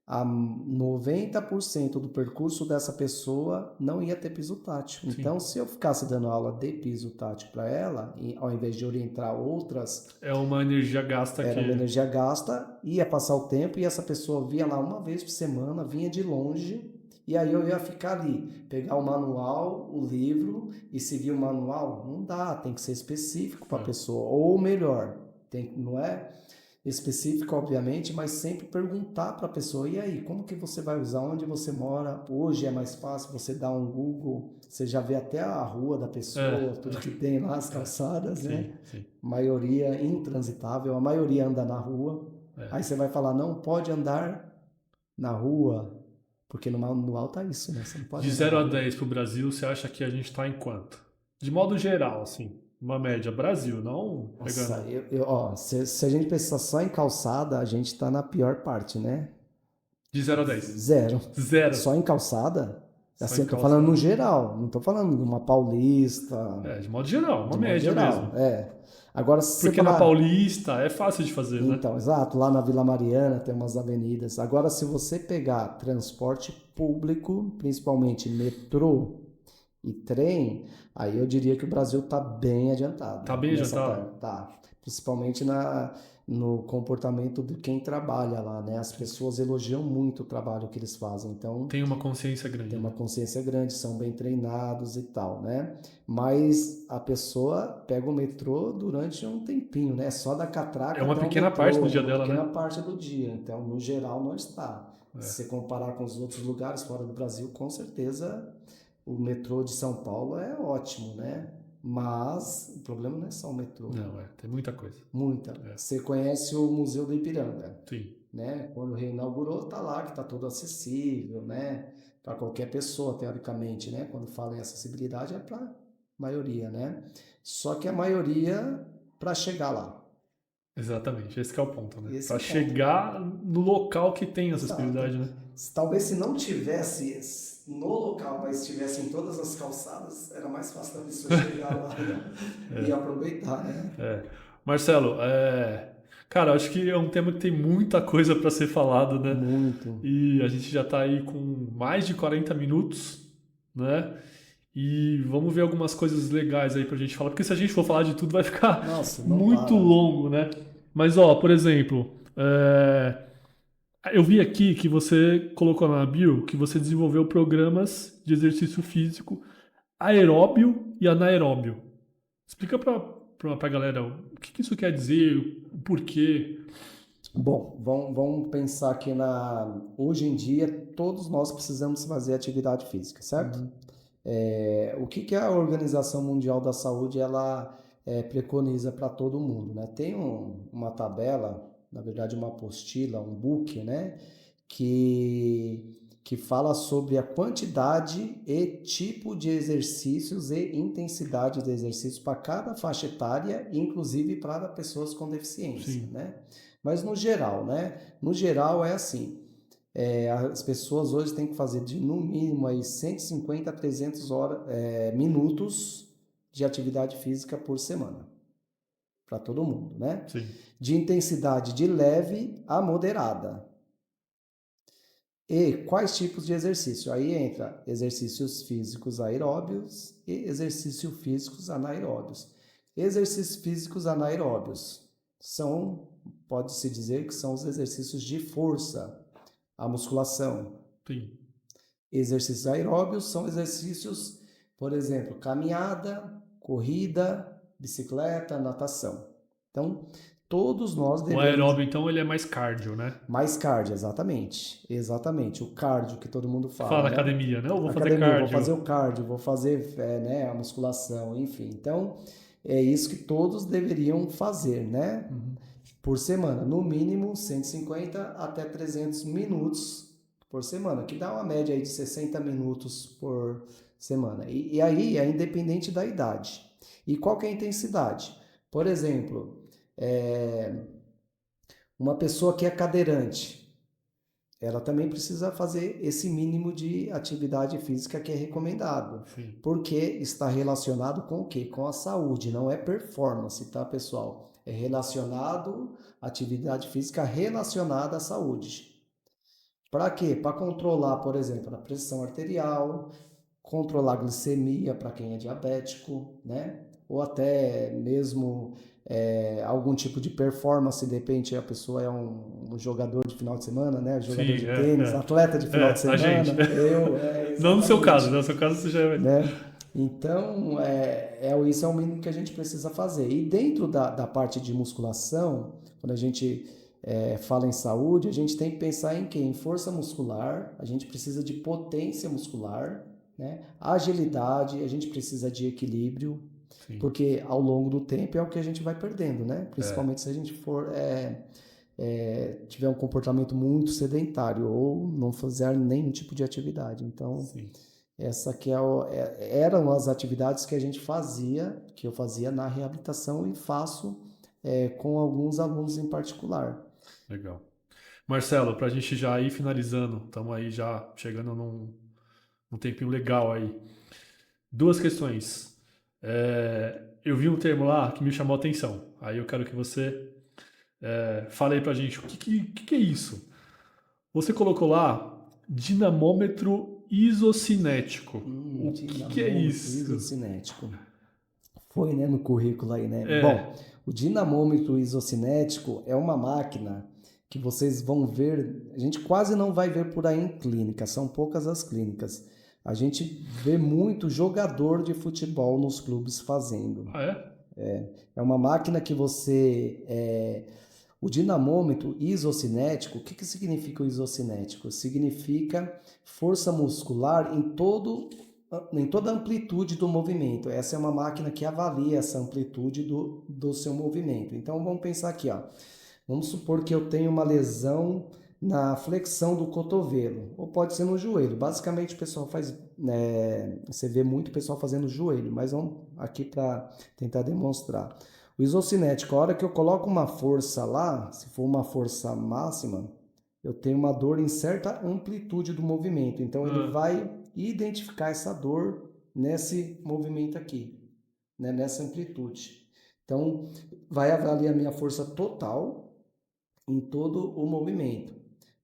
a 90% do percurso dessa pessoa não ia ter piso tátil. Então, Sim. se eu ficasse dando aula de piso tátil para ela, ao invés de orientar outras, É uma energia gasta era uma que. energia gasta, ia passar o tempo e essa pessoa vinha lá uma vez por semana, vinha de longe, e aí eu ia ficar ali, pegar o manual, o livro e seguir o manual. Não dá, tem que ser específico para a pessoa. Ou melhor, não é específico, obviamente, mas sempre perguntar para a pessoa, e aí, como que você vai usar, onde você mora? Hoje é mais fácil você dar um Google, você já vê até a rua da pessoa, tudo que tem lá, as calçadas, né? Sim, sim. Maioria intransitável, a maioria anda na rua. É. Aí você vai falar, não pode andar na rua, porque no manual tá isso, né? Você não pode De andar na zero a rua. 10 pro Brasil, você acha que a gente tá em quanto? De modo geral, assim. Uma média. Brasil, não Nossa, pegando. ó, se a gente pensar só em calçada, a gente tá na pior parte, né? De 0 a 10. Zero. Zero. Só em calçada? Só Assim, em eu tô falando no calçada. geral, não tô falando de uma paulista, É, de modo geral, uma de modo média mesmo. geral, é. Agora, se você Porque na falar, Paulista é fácil de fazer, né? então, exato, lá na Vila Mariana tem umas avenidas. Agora, se você pegar transporte público, principalmente metrô e trem, aí eu diria que o Brasil está bem adiantado Tá bem nessa adiantado? parte, tá? Principalmente no comportamento de quem trabalha lá, né? As pessoas elogiam muito o trabalho que eles fazem, então Tem uma consciência tem grande, uma né? consciência grande, são bem treinados e tal, né? Mas a pessoa pega o metrô durante um tempinho, né? Só da É catraca uma até o pequena parte metrô, do dia uma dela, pequena né? parte do dia. Então, no geral, não está. É. Se você comparar com os outros lugares fora do Brasil, com certeza o metrô de São Paulo é ótimo, né? Mas o problema não é só o metrô, Não, tem muita coisa. muita. É. Você conhece o Museu do Ipiranga, Sim. né? Quando reinaugurou, tá lá que tá tudo acessível, né? Para qualquer pessoa, teoricamente, né? Quando fala em acessibilidade é para maioria, né? Só que a maioria para chegar lá. Exatamente, esse que é o ponto, né? Esse é Pra o ponto. chegar no local que tem Exato. acessibilidade, né? Talvez se não tivesse no local, mas tivesse em todas as calçadas, era mais fácil da pessoa chegar lá e aproveitar, né? Marcelo, cara, acho que é um tema que tem muita coisa para ser falado, né? Muito. E a gente já está aí com mais de 40 minutos, né? E vamos ver algumas coisas legais aí pra gente falar, porque se a gente for falar de tudo vai ficar Nossa, não muito para. longo, né? Mas, ó, por exemplo, eu vi aqui que você colocou na bio que você desenvolveu programas de exercício físico aeróbio e anaeróbio. Explica pra galera o que isso quer dizer, o porquê. Bom, vamos pensar que hoje em dia todos nós precisamos fazer atividade física, certo? Uhum. O que a Organização Mundial da Saúde ela preconiza para todo mundo, né? Tem uma tabela, na verdade uma apostila, um book, né? Que fala sobre a quantidade e tipo de exercícios e intensidade de exercícios para cada faixa etária, inclusive para pessoas com deficiência, Sim, né? Mas no geral, né? No geral é assim, as pessoas hoje têm que fazer de no mínimo aí 150 a 300 minutos de atividade física por semana, para todo mundo, né? sim. De intensidade de leve a moderada. E quais tipos de exercício? Aí entra exercícios físicos aeróbios e exercícios físicos anaeróbios. Exercícios físicos anaeróbios pode-se dizer que são os exercícios de força, a musculação. Sim. Exercícios aeróbios são exercícios, por exemplo, caminhada, corrida, bicicleta, natação. Então, todos nós O devemos. aeróbio, então, ele é mais cardio, né? Mais cardio, exatamente. Exatamente. O cardio que todo mundo Você fala fala, na né? academia, né? Eu vou fazer Academia, vou fazer cardio. o cardio, vou fazer né, a musculação, enfim. Então, é isso que todos deveriam fazer, né? Uhum. Por semana. No mínimo 150 até 300 minutos por semana, que dá uma média aí de 60 minutos por semana. E aí é independente da idade. E qual que é a intensidade? Por exemplo, uma pessoa que é cadeirante, ela também precisa fazer esse mínimo de atividade física que é recomendado, Sim. porque está relacionado com o quê? Com a saúde, não é performance, tá, pessoal? É relacionado, atividade física relacionada à saúde. Para quê? Para controlar, por exemplo, a pressão arterial, controlar a glicemia para quem é diabético, né? Ou até mesmo algum tipo de performance, de repente a pessoa é um jogador de final de semana, né? Jogador Sim, de tênis, atleta de final de a gente. semana, Não no seu caso, exatamente, no seu caso você já é. né? Então, isso é o mínimo que a gente precisa fazer. E dentro da parte de musculação, quando a gente fala em saúde, a gente tem que pensar em quê? Em força muscular, a gente precisa de potência muscular, né? Agilidade, a gente precisa de equilíbrio, Sim. porque ao longo do tempo é o que a gente vai perdendo, né? É, Principalmente se a gente tiver um comportamento muito sedentário ou não fazer nenhum tipo de atividade. Então, sim. essa aqui eram as atividades que a gente fazia, que eu fazia na reabilitação e faço com alguns alunos em particular. Legal. Marcelo, para a gente já ir finalizando, estamos aí já chegando num tempinho legal aí. Duas questões. Eu vi um termo lá que me chamou a atenção. Aí eu quero que você fale aí pra gente o que é isso. Você colocou lá dinamômetro isocinético. O que é Dinamômetro isso? isocinético. Foi, né, no currículo aí, né? Bom, É. o dinamômetro isocinético é uma máquina que vocês vão ver, a gente quase não vai ver por aí em clínica, são poucas as clínicas. A gente vê muito jogador de futebol nos clubes fazendo. Ah, é? É uma máquina que o dinamômetro isocinético, o que significa o isocinético? Significa força muscular em toda a amplitude do movimento. Essa é uma máquina que avalia essa amplitude do seu movimento. Então vamos pensar aqui, ó. Vamos supor que eu tenho uma lesão na flexão do cotovelo, ou pode ser no joelho. Basicamente o pessoal faz, você vê muito o pessoal fazendo joelho, mas vamos aqui para tentar demonstrar. O isocinético, a hora que eu coloco uma força lá, se for uma força máxima, eu tenho uma dor em certa amplitude do movimento. Então ele Ah, vai identificar essa dor nesse movimento aqui, né, nessa amplitude. Então vai avaliar a minha força total em todo o movimento.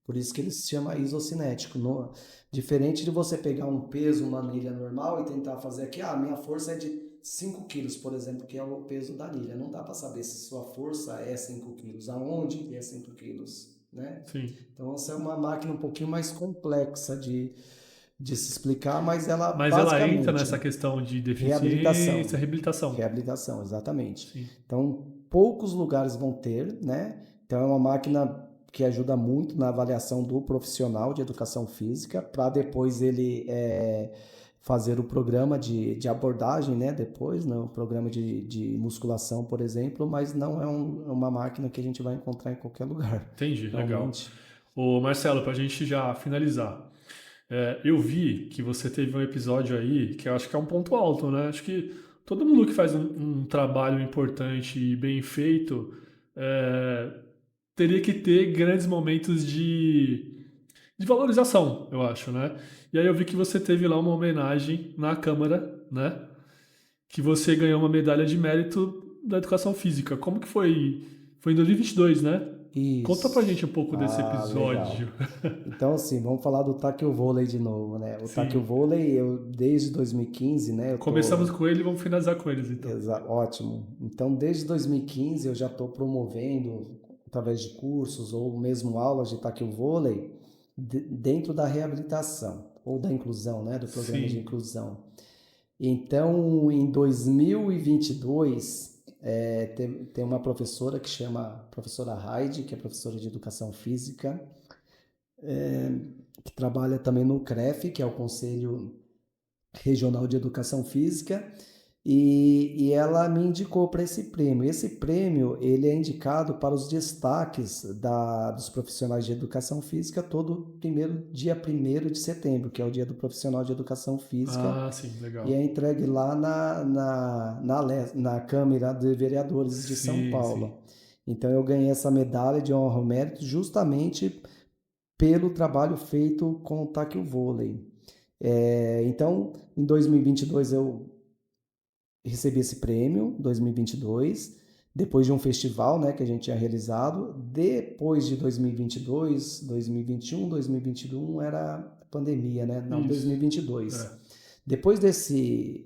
Por isso que ele se chama isocinético. Diferente de você pegar um peso, uma anilha normal e tentar fazer aqui, a minha força é de 5 quilos, por exemplo, que é o peso da anilha. Não dá para saber se sua força é 5 quilos, aonde que é 5 quilos, né? sim. Então, essa é uma máquina um pouquinho mais complexa de se explicar, mas ela Mas ela entra nessa basicamente questão de deficiência, reabilitação. reabilitação. Reabilitação, exatamente. Sim. Então, poucos lugares vão ter, né? Então, é uma máquina que ajuda muito na avaliação do profissional de educação física, para depois ele fazer o programa de abordagem, né? Depois, né? O programa de musculação, por exemplo, mas não é uma máquina que a gente vai encontrar em qualquer lugar, Entendi, legal. realmente. Ô Marcelo, para a gente já finalizar, eu vi que você teve um episódio aí que eu acho que é um ponto alto, né? Acho que todo mundo que faz um trabalho importante e bem feito é, teria que ter grandes momentos de valorização, eu acho, né? E aí eu vi que você teve lá uma homenagem na Câmara, né? Que você ganhou uma medalha de mérito da educação física. Como que foi? Foi em 2022, né? Conta pra Isso. gente um pouco desse Ah, episódio. legal. Então, assim, vamos falar do tackle vôlei de novo, né? O tackle Sim. vôlei, eu desde 2015, né? Eu Começamos tô com ele e vamos finalizar com eles, então. ótimo. Então, desde 2015 eu já estou promovendo através de cursos ou mesmo aulas de tackle vôlei dentro da reabilitação ou da inclusão, né? Do programa de Sim. inclusão. Então, em 2022, tem uma professora que chama professora Heidi, que é professora de educação física, que trabalha também no CREF, que é o Conselho Regional de Educação Física, e ela me indicou para esse prêmio. Esse prêmio ele é indicado para os destaques dos profissionais de educação física todo dia 1º de setembro, que é o dia do profissional de educação física, Ah, sim, e é legal. entregue lá na Câmara de Vereadores de São Sim, sim. Paulo. Então eu ganhei essa medalha de honra ao mérito justamente pelo trabalho feito com o tackle vôlei. Então, em 2022 eu recebi esse prêmio, 2022. depois de um festival, né, que a gente tinha realizado. Depois de 2022, 2021, 2021 era pandemia, né? Não, Isso. 2022. É. Depois desse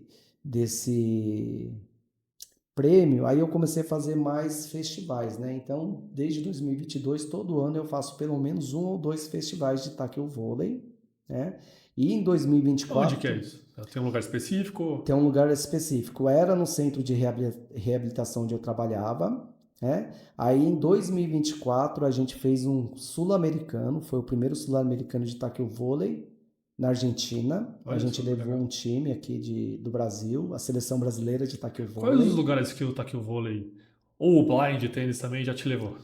prêmio, aí eu comecei a fazer mais festivais, né? Então, desde 2022, todo ano eu faço pelo menos um ou dois festivais de tackle vôlei, né? E em Onde que é 2024 isso? Tem um lugar específico? tem um lugar específico. Era no centro de reabilitação onde eu trabalhava, né? Aí em 2024 a gente fez um sul-americano, foi o primeiro sul-americano de tackle vôlei na Argentina. A Olha gente só que levou legal. um time aqui do Brasil, a seleção brasileira de tackle Quais os vôlei. lugares que o taquil vôlei ou o blind tênis também já te levou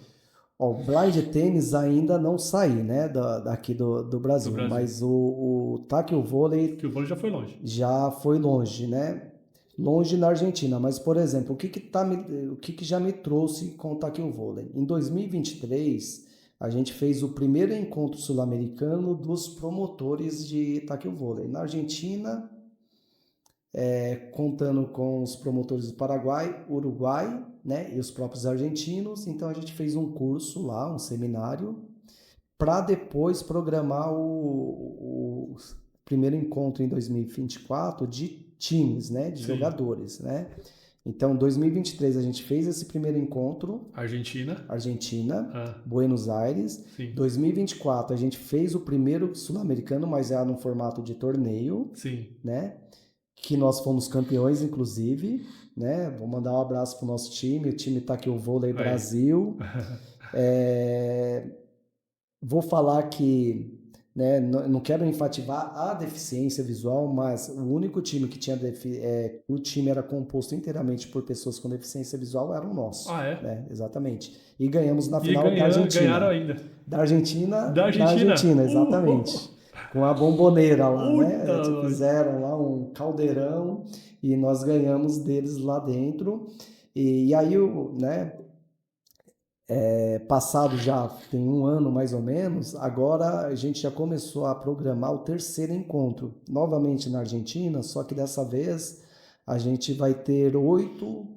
Ó, o blind tênis ainda não saí, né, daqui do do Brasil, Brasil? mas o tackle vôlei Que o vôlei já foi longe. já foi longe, né? Longe na Argentina, mas por exemplo, o que que já me trouxe com o tackle vôlei? Em 2023, a gente fez o primeiro encontro sul-americano dos promotores de tackle vôlei. Na Argentina, contando com os promotores do Paraguai, Uruguai, né, e os próprios argentinos. Então a gente fez um curso lá, um seminário, para depois programar o primeiro encontro em 2024 de times, né, de Sim. jogadores, né? Então, em 2023 a gente fez esse primeiro encontro, Argentina. Argentina, Ah, Buenos Aires. sim. 2024 a gente fez o primeiro sul-americano, mas era no formato de torneio, Sim. né? Que nós fomos campeões, inclusive, né? Vou mandar um abraço pro nosso time, o time tá aqui, o Vôlei Aí. Brasil. É, vou falar que, né, não quero enfativar a deficiência visual, mas o único time que tinha o time era composto inteiramente por pessoas com deficiência visual era o nosso, Ah, é? né? Exatamente. E ganhamos na E final da ganharam Argentina. ainda. Da Da Argentina? Argentina, exatamente. Com a bomboneira lá, Puta, né? nós. Fizeram lá um caldeirão e nós ganhamos deles lá dentro. E aí, né, passado já tem um ano mais ou menos, agora a gente já começou a programar o terceiro encontro, novamente na Argentina, só que dessa vez a gente vai ter 8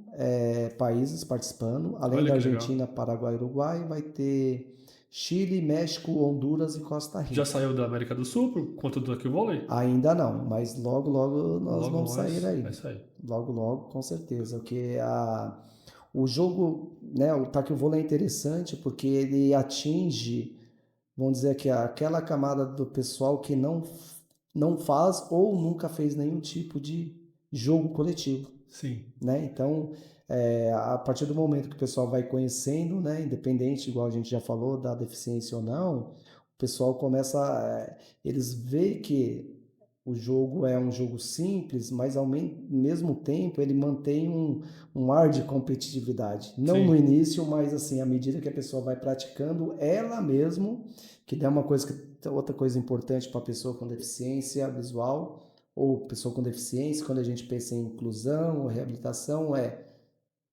países participando, além Olha da que legal. Argentina, Paraguai e Uruguai, vai ter Chile, México, Honduras e Costa Já Rica. saiu da América do Sul por conta do taquil vôlei? Ainda não, mas logo, logo nós Logo vamos sair mais aí. vai sair. Logo, logo, com certeza. Porque o jogo, né, o tackle vôlei é interessante porque ele atinge, vamos dizer que aquela camada do pessoal que não faz ou nunca fez nenhum tipo de jogo coletivo, Sim. né? Então, a partir do momento que o pessoal vai conhecendo, né, independente, igual a gente já falou, da deficiência ou não, o pessoal começa, eles veem que o jogo é um jogo simples, mas ao mesmo tempo ele mantém um ar de competitividade. Não no Sim. início, mas assim, à medida que a pessoa vai praticando, ela mesmo, que é uma coisa outra coisa importante para a pessoa com deficiência visual ou pessoa com deficiência, quando a gente pensa em inclusão ou reabilitação, é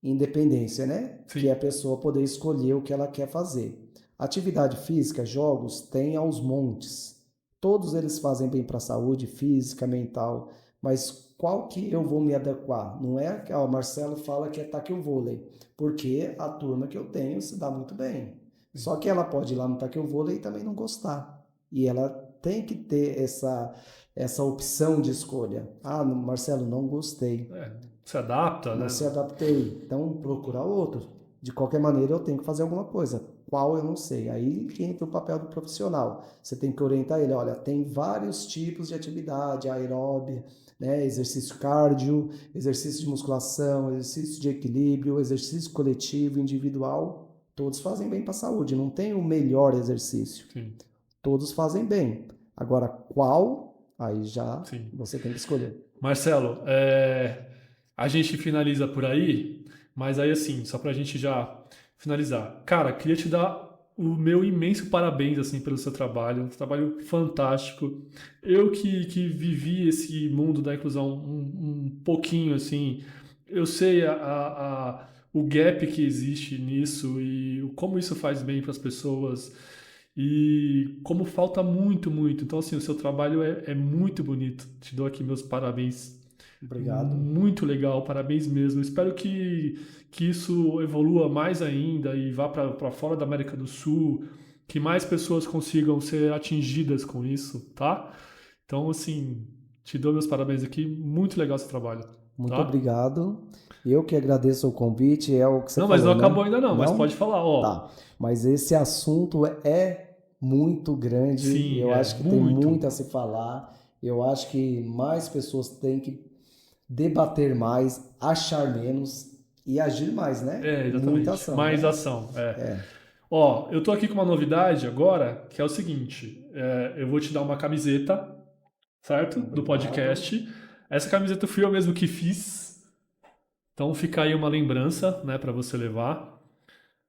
independência, né? Que é a Sim. pessoa poder escolher o que ela quer fazer. Atividade física, jogos, tem aos montes. Todos eles fazem bem para a saúde física, mental, mas qual que eu vou me adequar? Não é que o Marcelo fala que é tackle vôlei, porque a turma que eu tenho se dá muito bem. Só que ela pode ir lá no tackle vôlei e também não gostar. E ela tem que ter essa opção de escolha. Ah, Marcelo, não gostei, É, se adapta, não né? se adaptei, então procurar outro. De qualquer maneira, eu tenho que fazer alguma coisa. Qual eu não sei. Aí que entra o papel do profissional. Você tem que orientar ele. Olha, tem vários tipos de atividade, aeróbia, né, exercício cardio, exercício de musculação, exercício de equilíbrio, exercício coletivo, individual. Todos fazem bem para a saúde. Não tem o melhor exercício. Sim. Todos fazem bem. Agora, qual? Aí já Sim. você tem que escolher. Marcelo, a gente finaliza por aí, mas aí assim, só pra gente já finalizar. Cara, queria te dar o meu imenso parabéns assim pelo seu trabalho, um trabalho fantástico. Eu que vivi esse mundo da inclusão um pouquinho assim, eu sei o gap que existe nisso e como isso faz bem para as pessoas. E como falta muito, muito. Então, assim, o seu trabalho é muito bonito. Te dou aqui meus parabéns. Obrigado. Muito legal, parabéns mesmo. Espero que isso evolua mais ainda e vá para fora da América do Sul, que mais pessoas consigam ser atingidas com isso, tá? Então, assim, te dou meus parabéns aqui. Muito legal esse trabalho, Muito tá? obrigado. Eu que agradeço o convite, é o que você Não, mas não falou, acabou né? ainda não, mas pode Não? falar, ó. Tá. Mas esse assunto é muito grande, Sim, eu é, acho que tem muito a muito. se falar. Eu acho que mais pessoas têm que debater mais, achar menos e agir mais, né? É, Muita exatamente. ação, Mais né? ação, é. Ó, eu tô aqui com uma novidade agora, que é o seguinte, eu vou te dar uma camiseta, certo? Do Obrigado. podcast. Essa camiseta fui eu mesmo que fiz, então fica aí uma lembrança, né, pra você levar.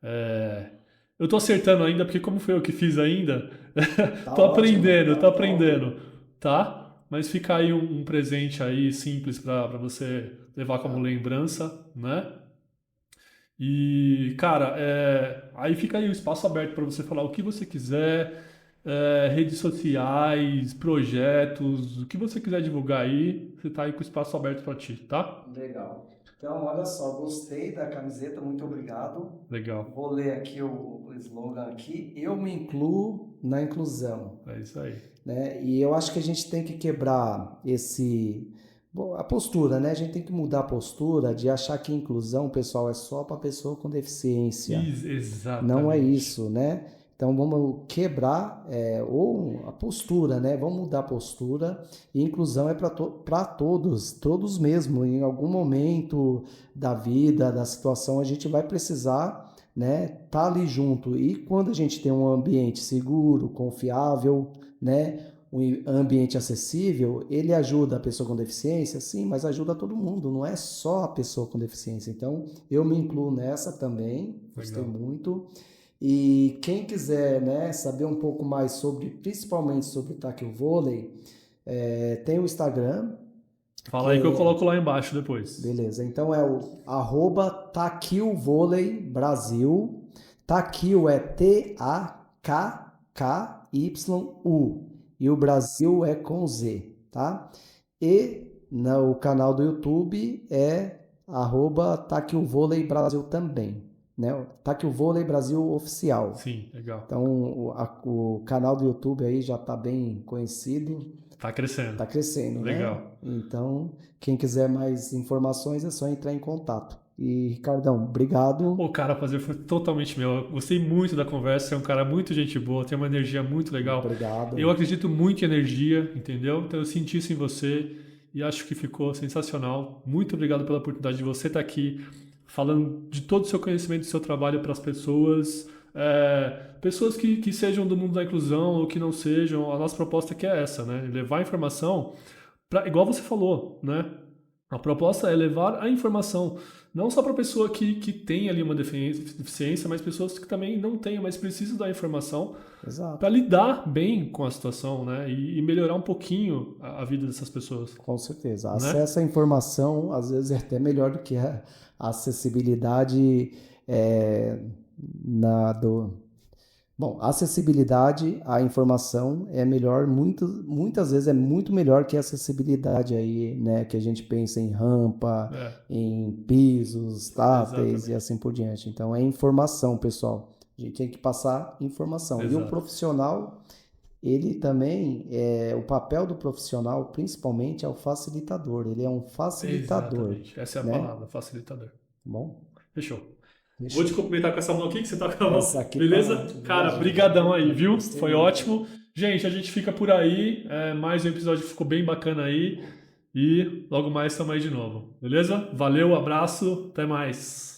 É, eu tô acertando ainda, porque como foi eu que fiz ainda, Tá ótimo. tô aprendendo, tá? Mas fica aí um presente aí simples pra você levar como lembrança, né? E, cara, aí fica aí o espaço aberto para você falar o que você quiser, redes sociais, projetos, o que você quiser divulgar aí, você tá aí com o espaço aberto para ti, tá? Legal. Então, olha só, gostei da camiseta, muito obrigado. Legal. Vou ler aqui o slogan aqui. Eu me incluo na inclusão, É isso aí. né? E eu acho que a gente tem que quebrar bom, a postura, né? A gente tem que mudar a postura de achar que inclusão, pessoal, é só para pessoa com deficiência. Não é Exatamente. isso, né? Então vamos quebrar ou a postura, né? Vamos mudar a postura. E inclusão é para todos, todos mesmo. Em algum momento da vida, da situação, a gente vai precisar, né? Tá ali junto. E quando a gente tem um ambiente seguro, confiável, né? Um ambiente acessível, ele ajuda a pessoa com deficiência, sim, mas ajuda todo mundo, não é só a pessoa com deficiência. Então, eu me incluo nessa também, gostei Legal. muito. E quem quiser, né, saber um pouco mais sobre, principalmente sobre o tackle vôlei, tem o Instagram, que Fala aí que eu é, coloco lá embaixo depois. beleza, então é o arroba Taquil Vôlei Brasil. Taquil é Takkyu e o Brasil é com Z, tá? E no canal do YouTube é arroba Taquil Vôlei Brasil também, né? Taquil Vôlei Brasil Oficial. Sim, legal. Então o canal do YouTube aí já está bem conhecido, Tá crescendo. está crescendo, né? Legal. Então quem quiser mais informações é só entrar em contato. E Ricardão, obrigado. O cara, o prazer foi totalmente meu. Eu gostei muito da conversa, é um cara muito gente boa, tem uma energia muito legal. Eu Obrigado. acredito muito em energia, entendeu? Então eu senti isso em você e acho que ficou sensacional. Muito obrigado pela oportunidade de você estar aqui falando de todo o seu conhecimento do seu trabalho para as pessoas, pessoas que sejam do mundo da inclusão ou que não sejam. A nossa proposta aqui é essa, né? Levar a informação, igual você falou, né? A proposta é levar a informação não só para a pessoa que tem ali uma deficiência, mas pessoas que também não têm, mas precisam da informação para Exato. lidar bem com a situação, né? E melhorar um pouquinho a vida dessas pessoas, Com certeza. né? Acesso à informação, às vezes, é até melhor do que a acessibilidade é, na do. Bom, acessibilidade à informação é melhor, muitas vezes é muito melhor que a acessibilidade aí, né? Que a gente pensa em rampa, É, em pisos táteis e exatamente. assim por diante. Então é informação, pessoal. A gente tem que passar informação. E o Exato. profissional, ele também, o papel do profissional, principalmente, é o facilitador. Ele é um facilitador, Exatamente. Essa é a né? palavra, facilitador. Bom, Fechou. Vou te fechou. cumprimentar com essa mão aqui, que você tá com a mão. Essa aqui tá, Beleza? Cara, imagina, brigadão aí, viu? gostei Foi muito. ótimo. Gente, a gente fica por aí. Mais um episódio ficou bem bacana aí. E logo mais estamos aí de novo. Beleza? Valeu, abraço, até mais.